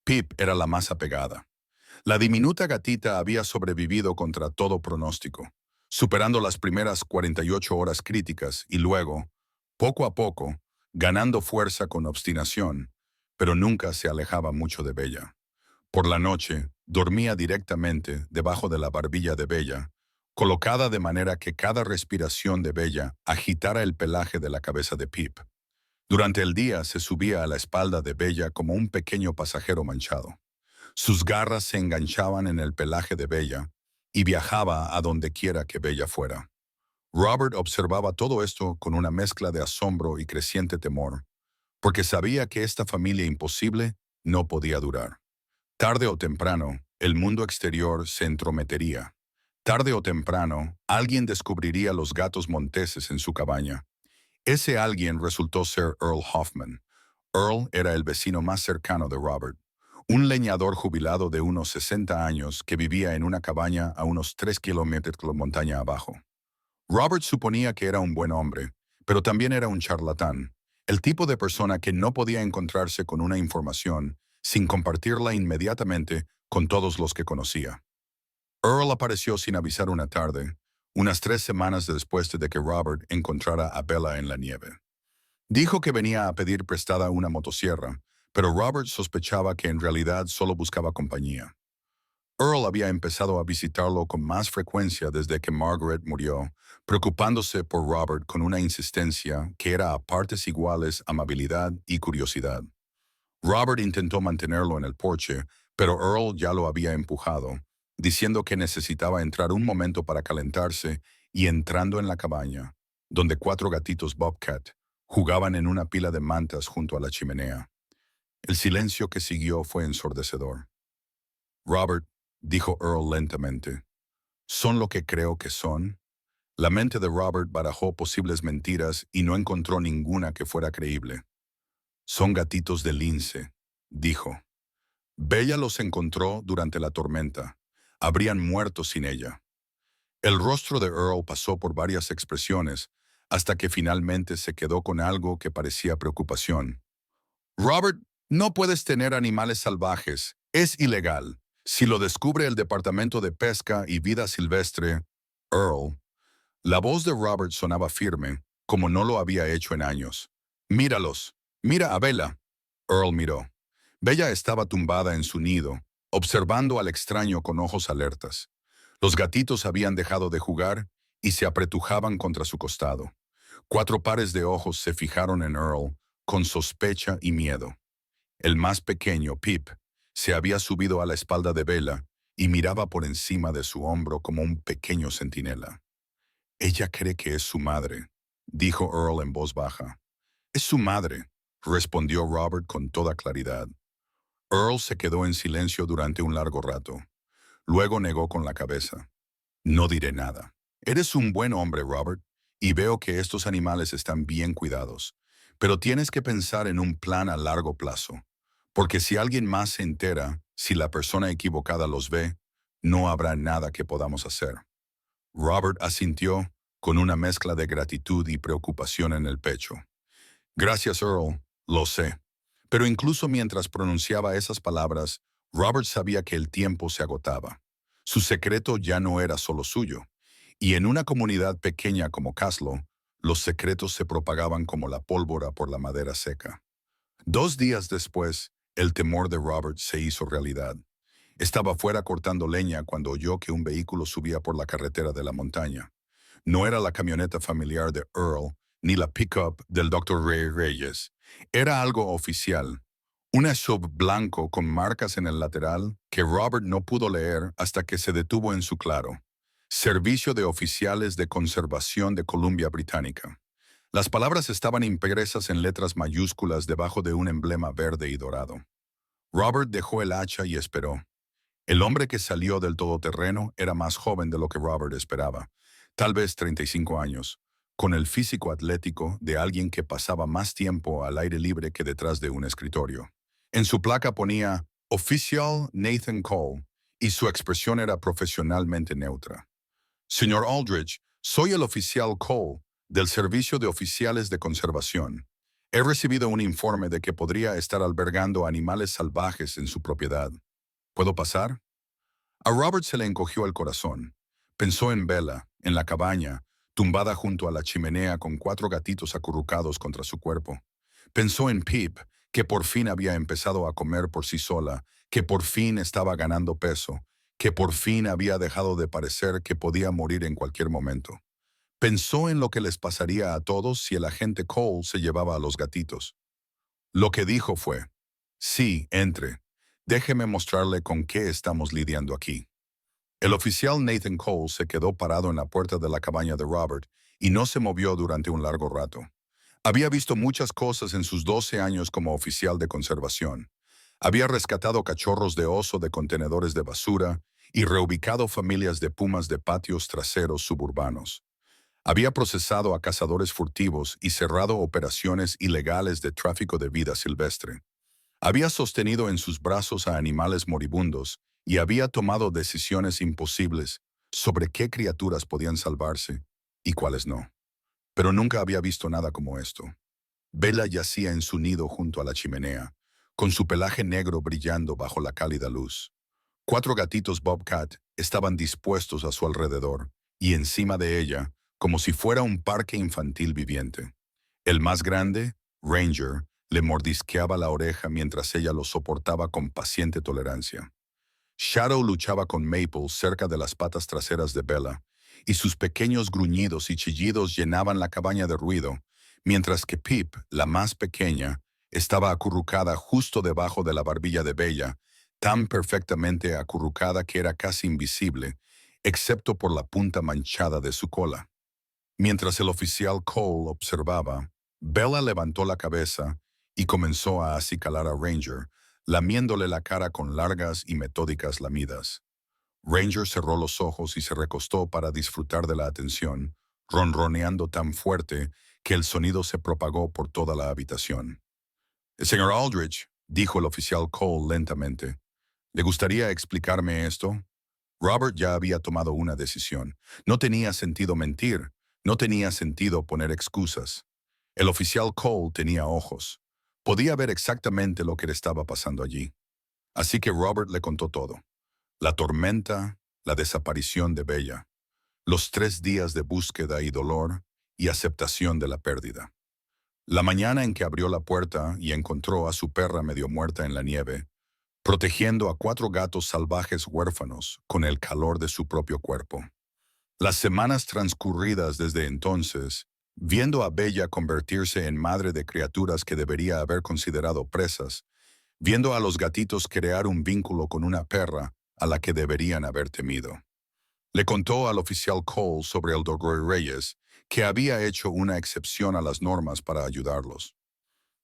Pip era la más apegada. La diminuta gatita había sobrevivido contra todo pronóstico, superando las primeras 48 horas críticas y luego, poco a poco, ganando fuerza con obstinación, pero nunca se alejaba mucho de Bella. Por la noche, dormía directamente debajo de la barbilla de Bella, colocada de manera que cada respiración de Bella agitara el pelaje de la cabeza de Pip. Durante el día se subía a la espalda de Bella como un pequeño pasajero manchado. Sus garras se enganchaban en el pelaje de Bella y viajaba a donde quiera que Bella fuera. Robert observaba todo esto con una mezcla de asombro y creciente temor, porque sabía que esta familia imposible no podía durar. Tarde o temprano, el mundo exterior se entrometería. Tarde o temprano, alguien descubriría los gatos monteses en su cabaña. Ese alguien resultó ser Earl Hoffman. Earl era el vecino más cercano de Robert, un leñador jubilado de unos 60 años que vivía en una cabaña a unos 3 kilómetros de la montaña abajo. Robert suponía que era un buen hombre, pero también era un charlatán, el tipo de persona que no podía encontrarse con una información sin compartirla inmediatamente con todos los que conocía. Earl apareció sin avisar una tarde, unas 3 semanas después de que Robert encontrara a Bella en la nieve. Dijo que venía a pedir prestada una motosierra, pero Robert sospechaba que en realidad solo buscaba compañía. Earl había empezado a visitarlo con más frecuencia desde que Margaret murió, preocupándose por Robert con una insistencia que era a partes iguales amabilidad y curiosidad. Robert intentó mantenerlo en el porche, pero Earl ya lo había empujado, diciendo que necesitaba entrar un momento para calentarse y entrando en la cabaña, donde 4 gatitos Bobcat jugaban en una pila de mantas junto a la chimenea. El silencio que siguió fue ensordecedor. Robert, dijo Earl lentamente, ¿son lo que creo que son? La mente de Robert barajó posibles mentiras y no encontró ninguna que fuera creíble. Son gatitos de lince, dijo. Bella los encontró durante la tormenta. Habrían muerto sin ella. El rostro de Earl pasó por varias expresiones hasta que finalmente se quedó con algo que parecía preocupación. Robert, no puedes tener animales salvajes. Es ilegal. Si lo descubre el Departamento de Pesca y Vida Silvestre, Earl. La voz de Robert sonaba firme, como no lo había hecho en años. Míralos. Mira a Bella. Earl miró. Bella estaba tumbada en su nido, observando al extraño con ojos alertas. Los gatitos habían dejado de jugar y se apretujaban contra su costado. 4 pares de ojos se fijaron en Earl con sospecha y miedo. El más pequeño, Pip, se había subido a la espalda de Bella y miraba por encima de su hombro como un pequeño centinela. Ella cree que es su madre, dijo Earl en voz baja. Es su madre, respondió Robert con toda claridad. Earl se quedó en silencio durante un largo rato. Luego negó con la cabeza. No diré nada. Eres un buen hombre, Robert, y veo que estos animales están bien cuidados. Pero tienes que pensar en un plan a largo plazo. Porque si alguien más se entera, si la persona equivocada los ve, no habrá nada que podamos hacer. Robert asintió con una mezcla de gratitud y preocupación en el pecho. Gracias, Earl, lo sé. Pero incluso mientras pronunciaba esas palabras, Robert sabía que el tiempo se agotaba. Su secreto ya no era solo suyo. Y en una comunidad pequeña como Caslo, los secretos se propagaban como la pólvora por la madera seca. 2 días después, el temor de Robert se hizo realidad. Estaba fuera cortando leña cuando oyó que un vehículo subía por la carretera de la montaña. No era la camioneta familiar de Earl, ni la pickup del Dr. Ray Reyes. Era algo oficial, Una sub blanco con marcas en el lateral que Robert no pudo leer hasta que se detuvo en su claro. Servicio de Oficiales de Conservación de Columbia Británica. Las palabras estaban impresas en letras mayúsculas debajo de un emblema verde y dorado. Robert dejó el hacha y esperó. El hombre que salió del todoterreno era más joven de lo que Robert esperaba, tal vez 35 años, con el físico atlético de alguien que pasaba más tiempo al aire libre que detrás de un escritorio. En su placa ponía Oficial Nathan Cole y su expresión era profesionalmente neutra. Señor Aldrich, soy el oficial Cole del Servicio de Oficiales de Conservación. He recibido un informe de que podría estar albergando animales salvajes en su propiedad. ¿Puedo pasar? A Robert se le encogió el corazón. Pensó en Bella, en la cabaña, tumbada junto a la chimenea con 4 gatitos acurrucados contra su cuerpo. Pensó en Pip, que por fin había empezado a comer por sí sola, que por fin estaba ganando peso, que por fin había dejado de parecer que podía morir en cualquier momento. Pensó en lo que les pasaría a todos si el agente Cole se llevaba a los gatitos. Lo que dijo fue, sí, entre. Déjeme mostrarle con qué estamos lidiando aquí. El oficial Nathan Cole se quedó parado en la puerta de la cabaña de Robert y no se movió durante un largo rato. Había visto muchas cosas en sus 12 años como oficial de conservación. Había rescatado cachorros de oso de contenedores de basura y reubicado familias de pumas de patios traseros suburbanos. Había procesado a cazadores furtivos y cerrado operaciones ilegales de tráfico de vida silvestre. Había sostenido en sus brazos a animales moribundos y había tomado decisiones imposibles sobre qué criaturas podían salvarse y cuáles no. Pero nunca había visto nada como esto. Bella yacía en su nido junto a la chimenea, con su pelaje negro brillando bajo la cálida luz. 4 gatitos Bobcat estaban dispuestos a su alrededor y encima de ella, como si fuera un parque infantil viviente. El más grande, Ranger, le mordisqueaba la oreja mientras ella lo soportaba con paciente tolerancia. Shadow luchaba con Maple cerca de las patas traseras de Bella, y sus pequeños gruñidos y chillidos llenaban la cabaña de ruido, mientras que Pip, la más pequeña, estaba acurrucada justo debajo de la barbilla de Bella, tan perfectamente acurrucada que era casi invisible, excepto por la punta manchada de su cola. Mientras el oficial Cole observaba, Bella levantó la cabeza y comenzó a acicalar a Ranger, lamiéndole la cara con largas y metódicas lamidas. Ranger cerró los ojos y se recostó para disfrutar de la atención, ronroneando tan fuerte que el sonido se propagó por toda la habitación. Señor Aldrich, dijo el oficial Cole lentamente, ¿le gustaría explicarme esto? Robert ya había tomado una decisión. No tenía sentido mentir, no tenía sentido poner excusas. El oficial Cole tenía ojos. Podía ver exactamente lo que le estaba pasando allí. Así que Robert le contó todo. La tormenta, la desaparición de Bella, los 3 días de búsqueda y dolor y aceptación de la pérdida. La mañana en que abrió la puerta y encontró a su perra medio muerta en la nieve, protegiendo a 4 gatos salvajes huérfanos con el calor de su propio cuerpo. Las semanas transcurridas desde entonces, viendo a Bella convertirse en madre de criaturas que debería haber considerado presas, viendo a los gatitos crear un vínculo con una perra a la que deberían haber temido. Le contó al oficial Cole sobre el Dr. Reyes, que había hecho una excepción a las normas para ayudarlos.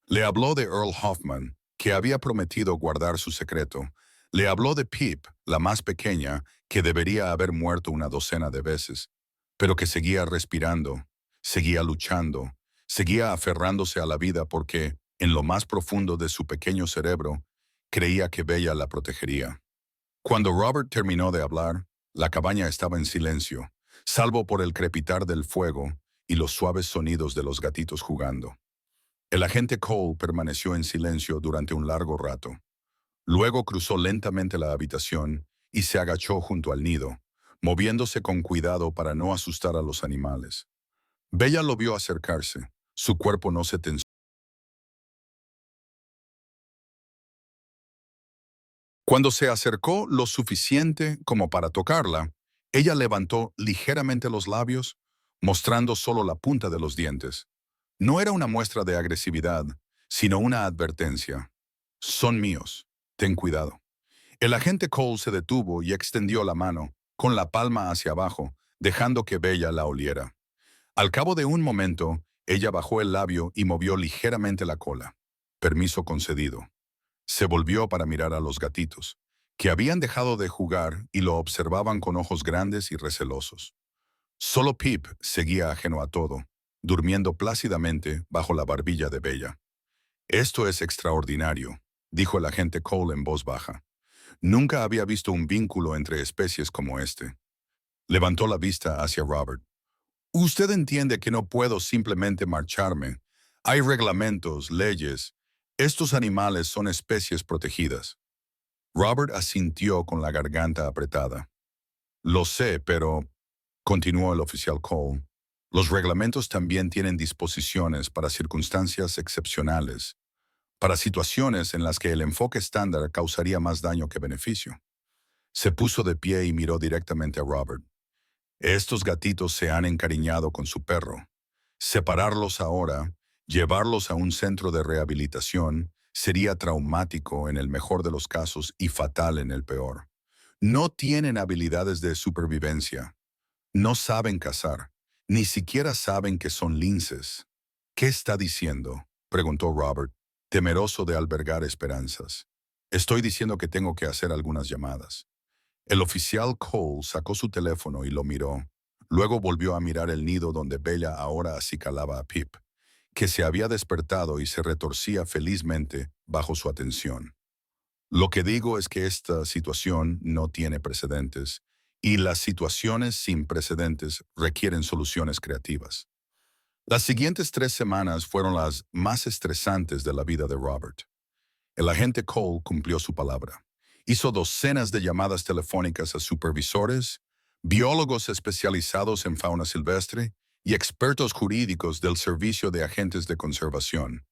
Le habló de Earl Hoffman, que había prometido guardar su secreto. Le habló de Pip, la más pequeña, que debería haber muerto una docena de veces, pero que seguía respirando, seguía luchando, seguía aferrándose a la vida porque, en lo más profundo de su pequeño cerebro, creía que Bella la protegería. Cuando Robert terminó de hablar, la cabaña estaba en silencio, salvo por el crepitar del fuego y los suaves sonidos de los gatitos jugando. El agente Cole permaneció en silencio durante un largo rato. Luego cruzó lentamente la habitación y se agachó junto al nido, moviéndose con cuidado para no asustar a los animales. Bella lo vio acercarse. Su cuerpo no se tensó. Cuando se acercó lo suficiente como para tocarla, ella levantó ligeramente los labios, mostrando solo la punta de los dientes. No era una muestra de agresividad, sino una advertencia. Son míos. Ten cuidado. El agente Cole se detuvo y extendió la mano, con la palma hacia abajo, dejando que Bella la oliera. Al cabo de un momento, ella bajó el labio y movió ligeramente la cola. Permiso concedido. Se volvió para mirar a los gatitos, que habían dejado de jugar y lo observaban con ojos grandes y recelosos. Solo Pip seguía ajeno a todo, durmiendo plácidamente bajo la barbilla de Bella. Esto es extraordinario, dijo el agente Cole en voz baja. Nunca había visto un vínculo entre especies como este. Levantó la vista hacia Robert. Usted entiende que no puedo simplemente marcharme. Hay reglamentos, leyes. Estos animales son especies protegidas. Robert asintió con la garganta apretada. Lo sé, pero, continuó el oficial Cole, los reglamentos también tienen disposiciones para circunstancias excepcionales, para situaciones en las que el enfoque estándar causaría más daño que beneficio. Se puso de pie y miró directamente a Robert. Estos gatitos se han encariñado con su perro. Separarlos ahora, llevarlos a un centro de rehabilitación, sería traumático en el mejor de los casos y fatal en el peor. No tienen habilidades de supervivencia. No saben cazar. Ni siquiera saben que son linces. ¿Qué está diciendo?, preguntó Robert, temeroso de albergar esperanzas. Estoy diciendo que tengo que hacer algunas llamadas. El oficial Cole sacó su teléfono y lo miró. Luego volvió a mirar el nido donde Bella ahora acicalaba a Pip, que se había despertado y se retorcía felizmente bajo su atención. Lo que digo es que esta situación no tiene precedentes, y las situaciones sin precedentes requieren soluciones creativas. Las siguientes 3 semanas fueron las más estresantes de la vida de Robert. El agente Cole cumplió su palabra. Hizo docenas de llamadas telefónicas a supervisores, biólogos especializados en fauna silvestre y expertos jurídicos del Servicio de Agentes de Conservación.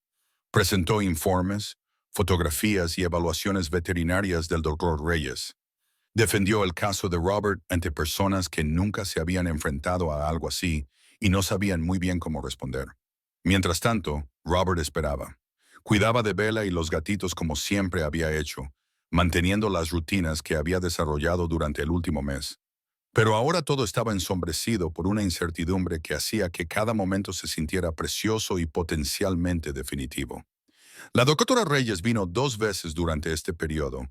Presentó informes, fotografías y evaluaciones veterinarias del Dr. Reyes. Defendió el caso de Robert ante personas que nunca se habían enfrentado a algo así y no sabían muy bien cómo responder. Mientras tanto, Robert esperaba. Cuidaba de Bella y los gatitos como siempre había hecho, manteniendo las rutinas que había desarrollado durante el último mes. Pero ahora todo estaba ensombrecido por una incertidumbre que hacía que cada momento se sintiera precioso y potencialmente definitivo. La doctora Reyes vino 2 veces durante este periodo,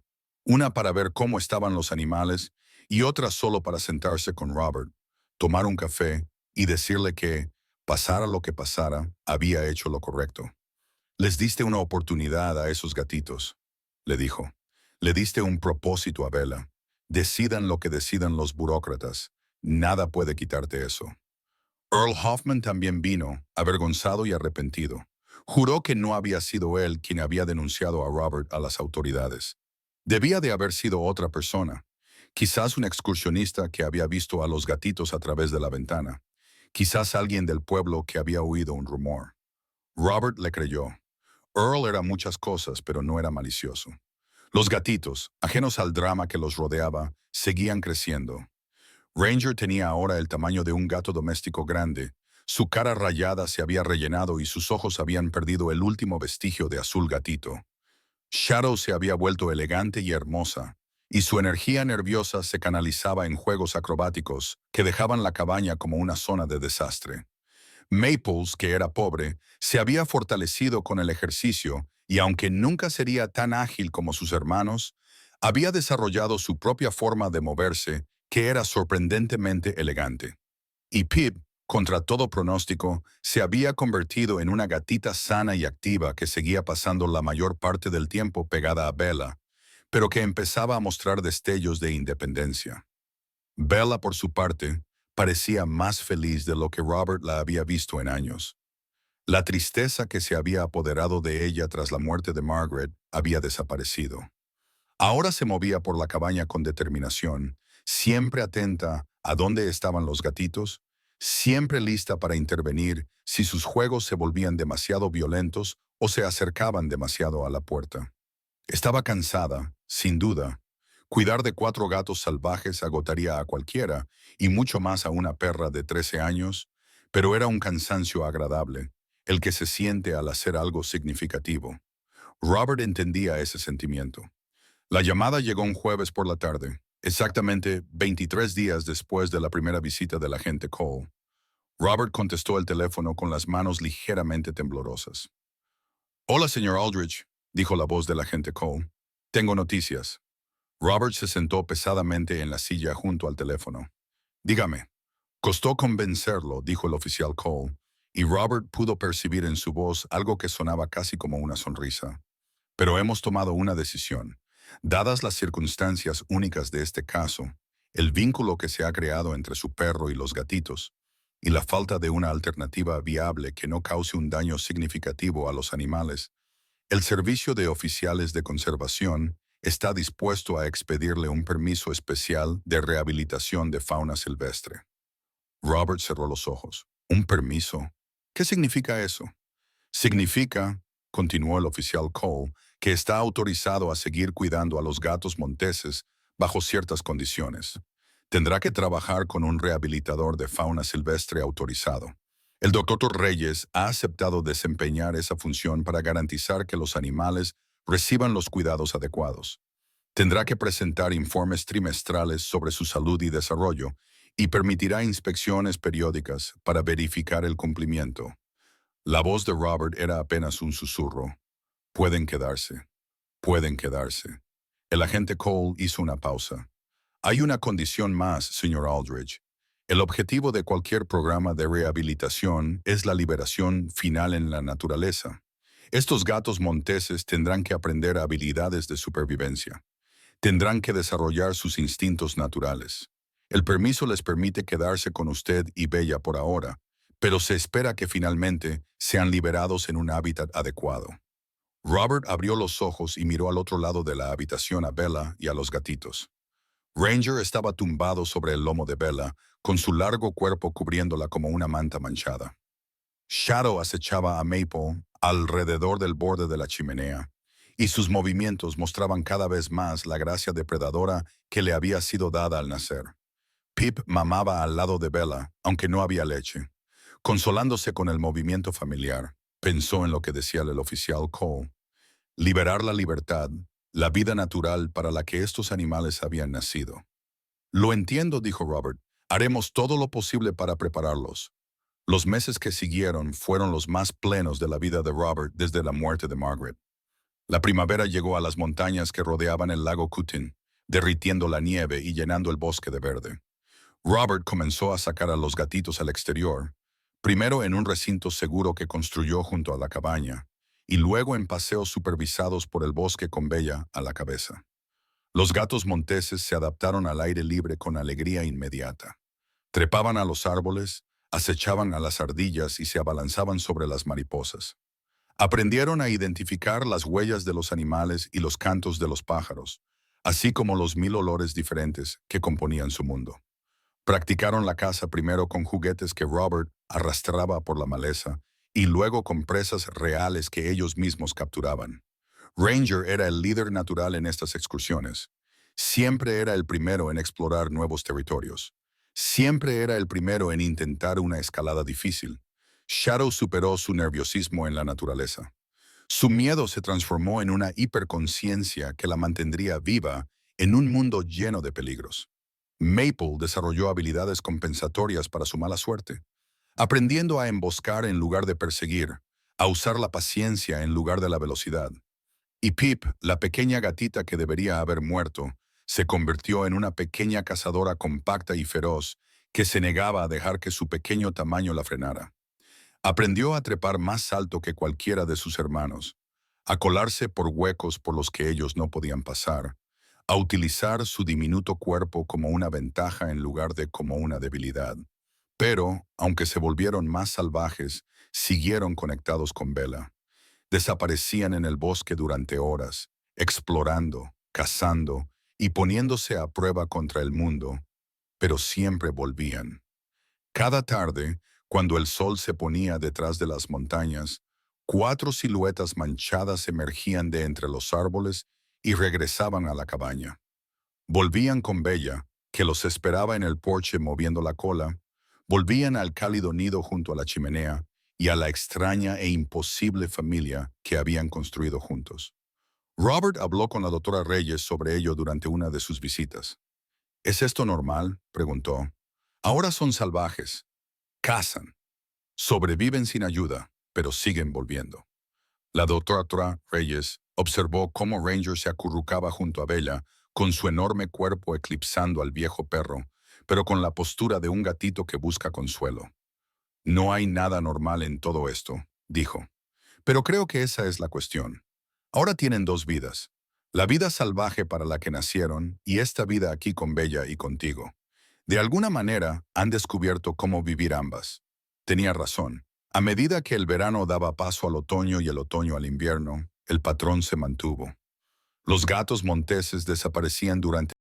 una para ver cómo estaban los animales y otra solo para sentarse con Robert, tomar un café y decirle que, pasara lo que pasara, había hecho lo correcto. Les diste una oportunidad a esos gatitos, le dijo. Le diste un propósito a Bella. Decidan lo que decidan los burócratas. Nada puede quitarte eso. Earl Hoffman también vino, avergonzado y arrepentido. Juró que no había sido él quien había denunciado a Robert a las autoridades. Debía de haber sido otra persona. Quizás un excursionista que había visto a los gatitos a través de la ventana. Quizás alguien del pueblo que había oído un rumor. Robert le creyó. Earl era muchas cosas, pero no era malicioso. Los gatitos, ajenos al drama que los rodeaba, seguían creciendo. Ranger tenía ahora el tamaño de un gato doméstico grande. Su cara rayada se había rellenado y sus ojos habían perdido el último vestigio de azul gatito. Shadow se había vuelto elegante y hermosa, y su energía nerviosa se canalizaba en juegos acrobáticos que dejaban la cabaña como una zona de desastre. Maples, que era pobre, se había fortalecido con el ejercicio y aunque nunca sería tan ágil como sus hermanos, había desarrollado su propia forma de moverse que era sorprendentemente elegante. Y Pip, contra todo pronóstico, se había convertido en una gatita sana y activa que seguía pasando la mayor parte del tiempo pegada a Bella, pero que empezaba a mostrar destellos de independencia. Bella, por su parte, parecía más feliz de lo que Robert la había visto en años. La tristeza que se había apoderado de ella tras la muerte de Margaret había desaparecido. Ahora se movía por la cabaña con determinación, siempre atenta a dónde estaban los gatitos, siempre lista para intervenir si sus juegos se volvían demasiado violentos o se acercaban demasiado a la puerta. Estaba cansada, sin duda. Cuidar de 4 gatos salvajes agotaría a cualquiera, y mucho más a una perra de 13 años, pero era un cansancio agradable, el que se siente al hacer algo significativo. Robert entendía ese sentimiento. La llamada llegó un jueves por la tarde, exactamente 23 días después de la primera visita del agente Cole. Robert contestó el teléfono con las manos ligeramente temblorosas. «Hola, señor Aldrich», dijo la voz del agente Cole. «Tengo noticias». Robert se sentó pesadamente en la silla junto al teléfono. «Dígame». Costó convencerlo, dijo el oficial Cole, y Robert pudo percibir en su voz algo que sonaba casi como una sonrisa. «Pero hemos tomado una decisión. Dadas las circunstancias únicas de este caso, el vínculo que se ha creado entre su perro y los gatitos, y la falta de una alternativa viable que no cause un daño significativo a los animales, el Servicio de Oficiales de Conservación está dispuesto a expedirle un permiso especial de rehabilitación de fauna silvestre». Robert cerró los ojos. ¿Un permiso? ¿Qué significa eso? Significa, continuó el oficial Cole, que está autorizado a seguir cuidando a los gatos monteses bajo ciertas condiciones. Tendrá que trabajar con un rehabilitador de fauna silvestre autorizado. El doctor Reyes ha aceptado desempeñar esa función para garantizar que los animales reciban los cuidados adecuados. Tendrá que presentar informes trimestrales sobre su salud y desarrollo y permitirá inspecciones periódicas para verificar el cumplimiento. La voz de Robert era apenas un susurro. «Pueden quedarse. Pueden quedarse». El agente Cole hizo una pausa. «Hay una condición más, señor Aldridge. El objetivo de cualquier programa de rehabilitación es la liberación final en la naturaleza. Estos gatos monteses tendrán que aprender habilidades de supervivencia. Tendrán que desarrollar sus instintos naturales. El permiso les permite quedarse con usted y Bella por ahora, pero se espera que finalmente sean liberados en un hábitat adecuado». Robert abrió los ojos y miró al otro lado de la habitación a Bella y a los gatitos. Ranger estaba tumbado sobre el lomo de Bella, con su largo cuerpo cubriéndola como una manta manchada. Shadow acechaba a Maple alrededor del borde de la chimenea, y sus movimientos mostraban cada vez más la gracia depredadora que le había sido dada al nacer. Pip mamaba al lado de Bella, aunque no había leche. Consolándose con el movimiento familiar, pensó en lo que decía el oficial Cole. Liberar la libertad, la vida natural para la que estos animales habían nacido. «Lo entiendo», dijo Robert. «Haremos todo lo posible para prepararlos». Los meses que siguieron fueron los más plenos de la vida de Robert desde la muerte de Margaret. La primavera llegó a las montañas que rodeaban el lago Kutin, derritiendo la nieve y llenando el bosque de verde. Robert comenzó a sacar a los gatitos al exterior, primero en un recinto seguro que construyó junto a la cabaña, y luego en paseos supervisados por el bosque con Bella a la cabeza. Los gatos monteses se adaptaron al aire libre con alegría inmediata. Trepaban a los árboles, acechaban a las ardillas y se abalanzaban sobre las mariposas. Aprendieron a identificar las huellas de los animales y los cantos de los pájaros, así como los 1000 olores diferentes que componían su mundo. Practicaron la caza primero con juguetes que Robert arrastraba por la maleza y luego con presas reales que ellos mismos capturaban. Ranger era el líder natural en estas excursiones. Siempre era el primero en explorar nuevos territorios. Siempre era el primero en intentar una escalada difícil. Shadow superó su nerviosismo en la naturaleza. Su miedo se transformó en una hiperconciencia que la mantendría viva en un mundo lleno de peligros. Maple desarrolló habilidades compensatorias para su mala suerte, aprendiendo a emboscar en lugar de perseguir, a usar la paciencia en lugar de la velocidad. Y Pip, la pequeña gatita que debería haber muerto, se convirtió en una pequeña cazadora compacta y feroz que se negaba a dejar que su pequeño tamaño la frenara. Aprendió a trepar más alto que cualquiera de sus hermanos, a colarse por huecos por los que ellos no podían pasar, a utilizar su diminuto cuerpo como una ventaja en lugar de como una debilidad. Pero, aunque se volvieron más salvajes, siguieron conectados con Bella. Desaparecían en el bosque durante horas, explorando, cazando y poniéndose a prueba contra el mundo, pero siempre volvían. Cada tarde, cuando el sol se ponía detrás de las montañas, 4 siluetas manchadas emergían de entre los árboles y regresaban a la cabaña. Volvían con Bella, que los esperaba en el porche moviendo la cola, volvían al cálido nido junto a la chimenea y a la extraña e imposible familia que habían construido juntos. Robert habló con la doctora Reyes sobre ello durante una de sus visitas. ¿Es esto normal?, preguntó. Ahora son salvajes, cazan, sobreviven sin ayuda, pero siguen volviendo. La doctora Reyes observó cómo Ranger se acurrucaba junto a Bella, con su enorme cuerpo eclipsando al viejo perro, pero con la postura de un gatito que busca consuelo. No hay nada normal en todo esto, dijo. Pero creo que esa es la cuestión. Ahora tienen dos vidas. La vida salvaje para la que nacieron y esta vida aquí con Bella y contigo. De alguna manera han descubierto cómo vivir ambas. Tenía razón. A medida que el verano daba paso al otoño y el otoño al invierno, el patrón se mantuvo. Los gatos monteses desaparecían durante...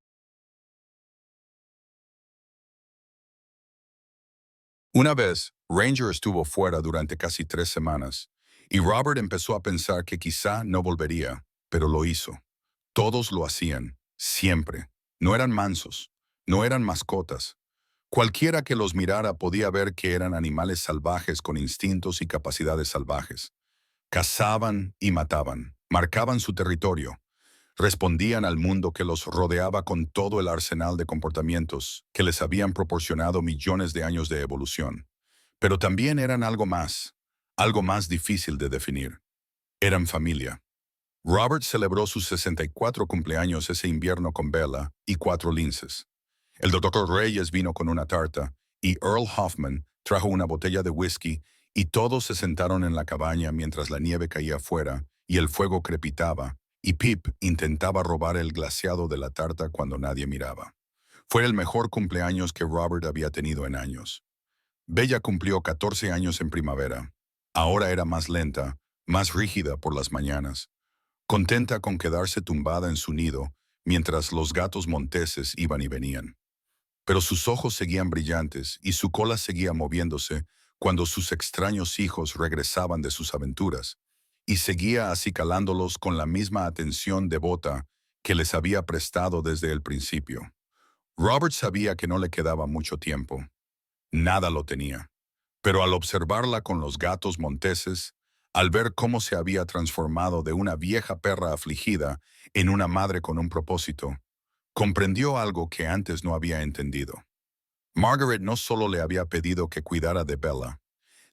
Una vez, Ranger estuvo fuera durante casi 3 semanas, y Robert empezó a pensar que quizá no volvería, pero lo hizo. Todos lo hacían, siempre. No eran mansos, no eran mascotas. Cualquiera que los mirara podía ver que eran animales salvajes con instintos y capacidades salvajes. Cazaban y mataban, marcaban su territorio, respondían al mundo que los rodeaba con todo el arsenal de comportamientos que les habían proporcionado millones de años de evolución. Pero también eran algo más difícil de definir. Eran familia. Robert celebró sus 64 cumpleaños ese invierno con Bella y 4 linces. El doctor Reyes vino con una tarta y Earl Hoffman trajo una botella de whisky y todos se sentaron en la cabaña mientras la nieve caía afuera y el fuego crepitaba y Pip intentaba robar el glaseado de la tarta cuando nadie miraba. Fue el mejor cumpleaños que Robert había tenido en años. Bella cumplió 14 años en primavera. Ahora era más lenta, más rígida por las mañanas, contenta con quedarse tumbada en su nido mientras los gatos monteses iban y venían. Pero sus ojos seguían brillantes y su cola seguía moviéndose cuando sus extraños hijos regresaban de sus aventuras, y seguía acicalándolos con la misma atención devota que les había prestado desde el principio. Robert sabía que no le quedaba mucho tiempo. Nada lo tenía. Pero al observarla con los gatos monteses, al ver cómo se había transformado de una vieja perra afligida en una madre con un propósito, comprendió algo que antes no había entendido. Margaret no solo le había pedido que cuidara de Bella,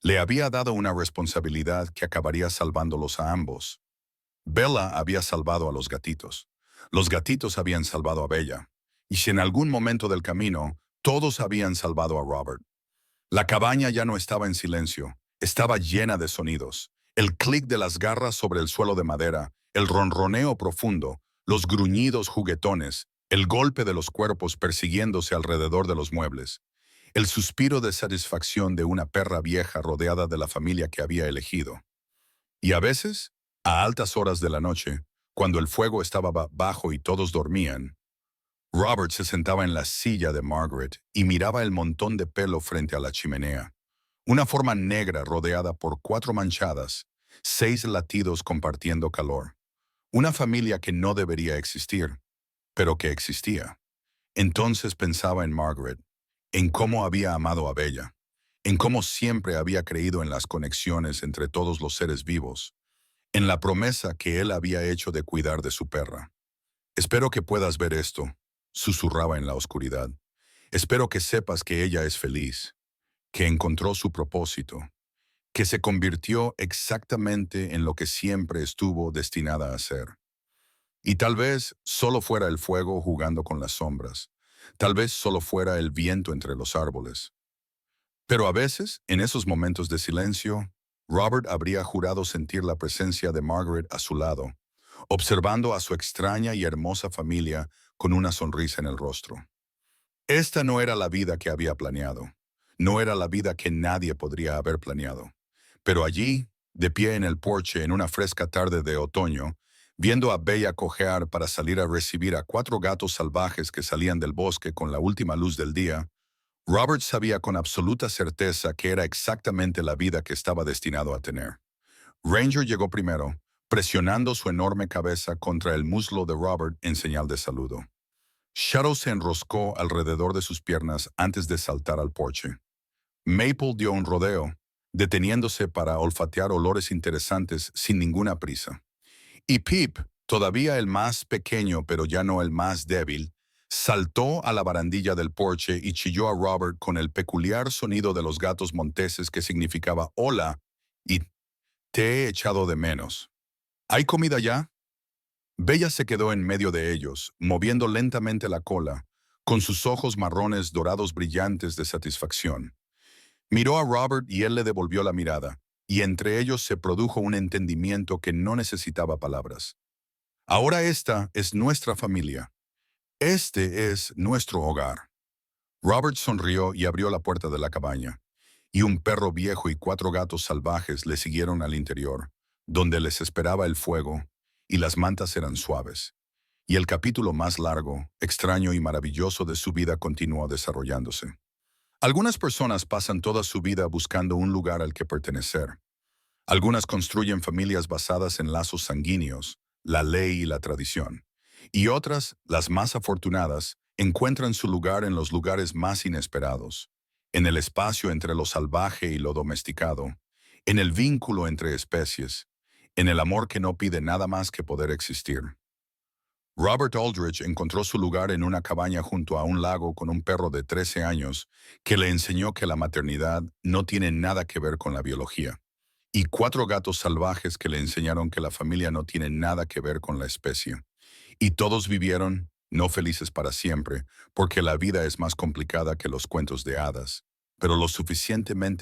le había dado una responsabilidad que acabaría salvándolos a ambos. Bella había salvado a los gatitos habían salvado a Bella, y si en algún momento del camino todos habían salvado a Robert. La cabaña ya no estaba en silencio, estaba llena de sonidos. El clic de las garras sobre el suelo de madera, el ronroneo profundo, los gruñidos juguetones, el golpe de los cuerpos persiguiéndose alrededor de los muebles, el suspiro de satisfacción de una perra vieja rodeada de la familia que había elegido. Y a veces, a altas horas de la noche, cuando el fuego estaba bajo y todos dormían, Robert se sentaba en la silla de Margaret y miraba el montón de pelo frente a la chimenea. Una forma negra rodeada por 4 manchadas, 6 latidos compartiendo calor. Una familia que no debería existir, pero que existía. Entonces pensaba en Margaret, en cómo había amado a Bella, en cómo siempre había creído en las conexiones entre todos los seres vivos, en la promesa que él había hecho de cuidar de su perra. Espero que puedas ver esto, susurraba en la oscuridad. Espero que sepas que ella es feliz, que encontró su propósito, que se convirtió exactamente en lo que siempre estuvo destinada a ser. Y tal vez solo fuera el fuego jugando con las sombras, tal vez solo fuera el viento entre los árboles. Pero a veces, en esos momentos de silencio, Robert habría jurado sentir la presencia de Margaret a su lado, observando a su extraña y hermosa familia con una sonrisa en el rostro. Esta no era la vida que había planeado. No era la vida que nadie podría haber planeado. Pero allí, de pie en el porche en una fresca tarde de otoño, viendo a Bella cojear para salir a recibir a 4 gatos salvajes que salían del bosque con la última luz del día, Robert sabía con absoluta certeza que era exactamente la vida que estaba destinado a tener. Ranger llegó primero, presionando su enorme cabeza contra el muslo de Robert en señal de saludo. Shadow se enroscó alrededor de sus piernas antes de saltar al porche. Maple dio un rodeo, deteniéndose para olfatear olores interesantes sin ninguna prisa. Y Pip, todavía el más pequeño pero ya no el más débil, saltó a la barandilla del porche y chilló a Robert con el peculiar sonido de los gatos monteses que significaba hola y te he echado de menos. ¿Hay comida ya? Bella se quedó en medio de ellos, moviendo lentamente la cola, con sus ojos marrones dorados brillantes de satisfacción. Miró a Robert y él le devolvió la mirada, y entre ellos se produjo un entendimiento que no necesitaba palabras. Ahora esta es nuestra familia. Este es nuestro hogar. Robert sonrió y abrió la puerta de la cabaña, y un perro viejo y 4 gatos salvajes le siguieron al interior, donde les esperaba el fuego, y las mantas eran suaves. Y el capítulo más largo, extraño y maravilloso de su vida continuó desarrollándose. Algunas personas pasan toda su vida buscando un lugar al que pertenecer. Algunas construyen familias basadas en lazos sanguíneos, la ley y la tradición. Y otras, las más afortunadas, encuentran su lugar en los lugares más inesperados, en el espacio entre lo salvaje y lo domesticado, en el vínculo entre especies, en el amor que no pide nada más que poder existir. Robert Aldrich encontró su lugar en una cabaña junto a un lago con un perro de 13 años que le enseñó que la maternidad no tiene nada que ver con la biología, y 4 gatos salvajes que le enseñaron que la familia no tiene nada que ver con la especie. Y todos vivieron, no felices para siempre, porque la vida es más complicada que los cuentos de hadas, pero lo suficientemente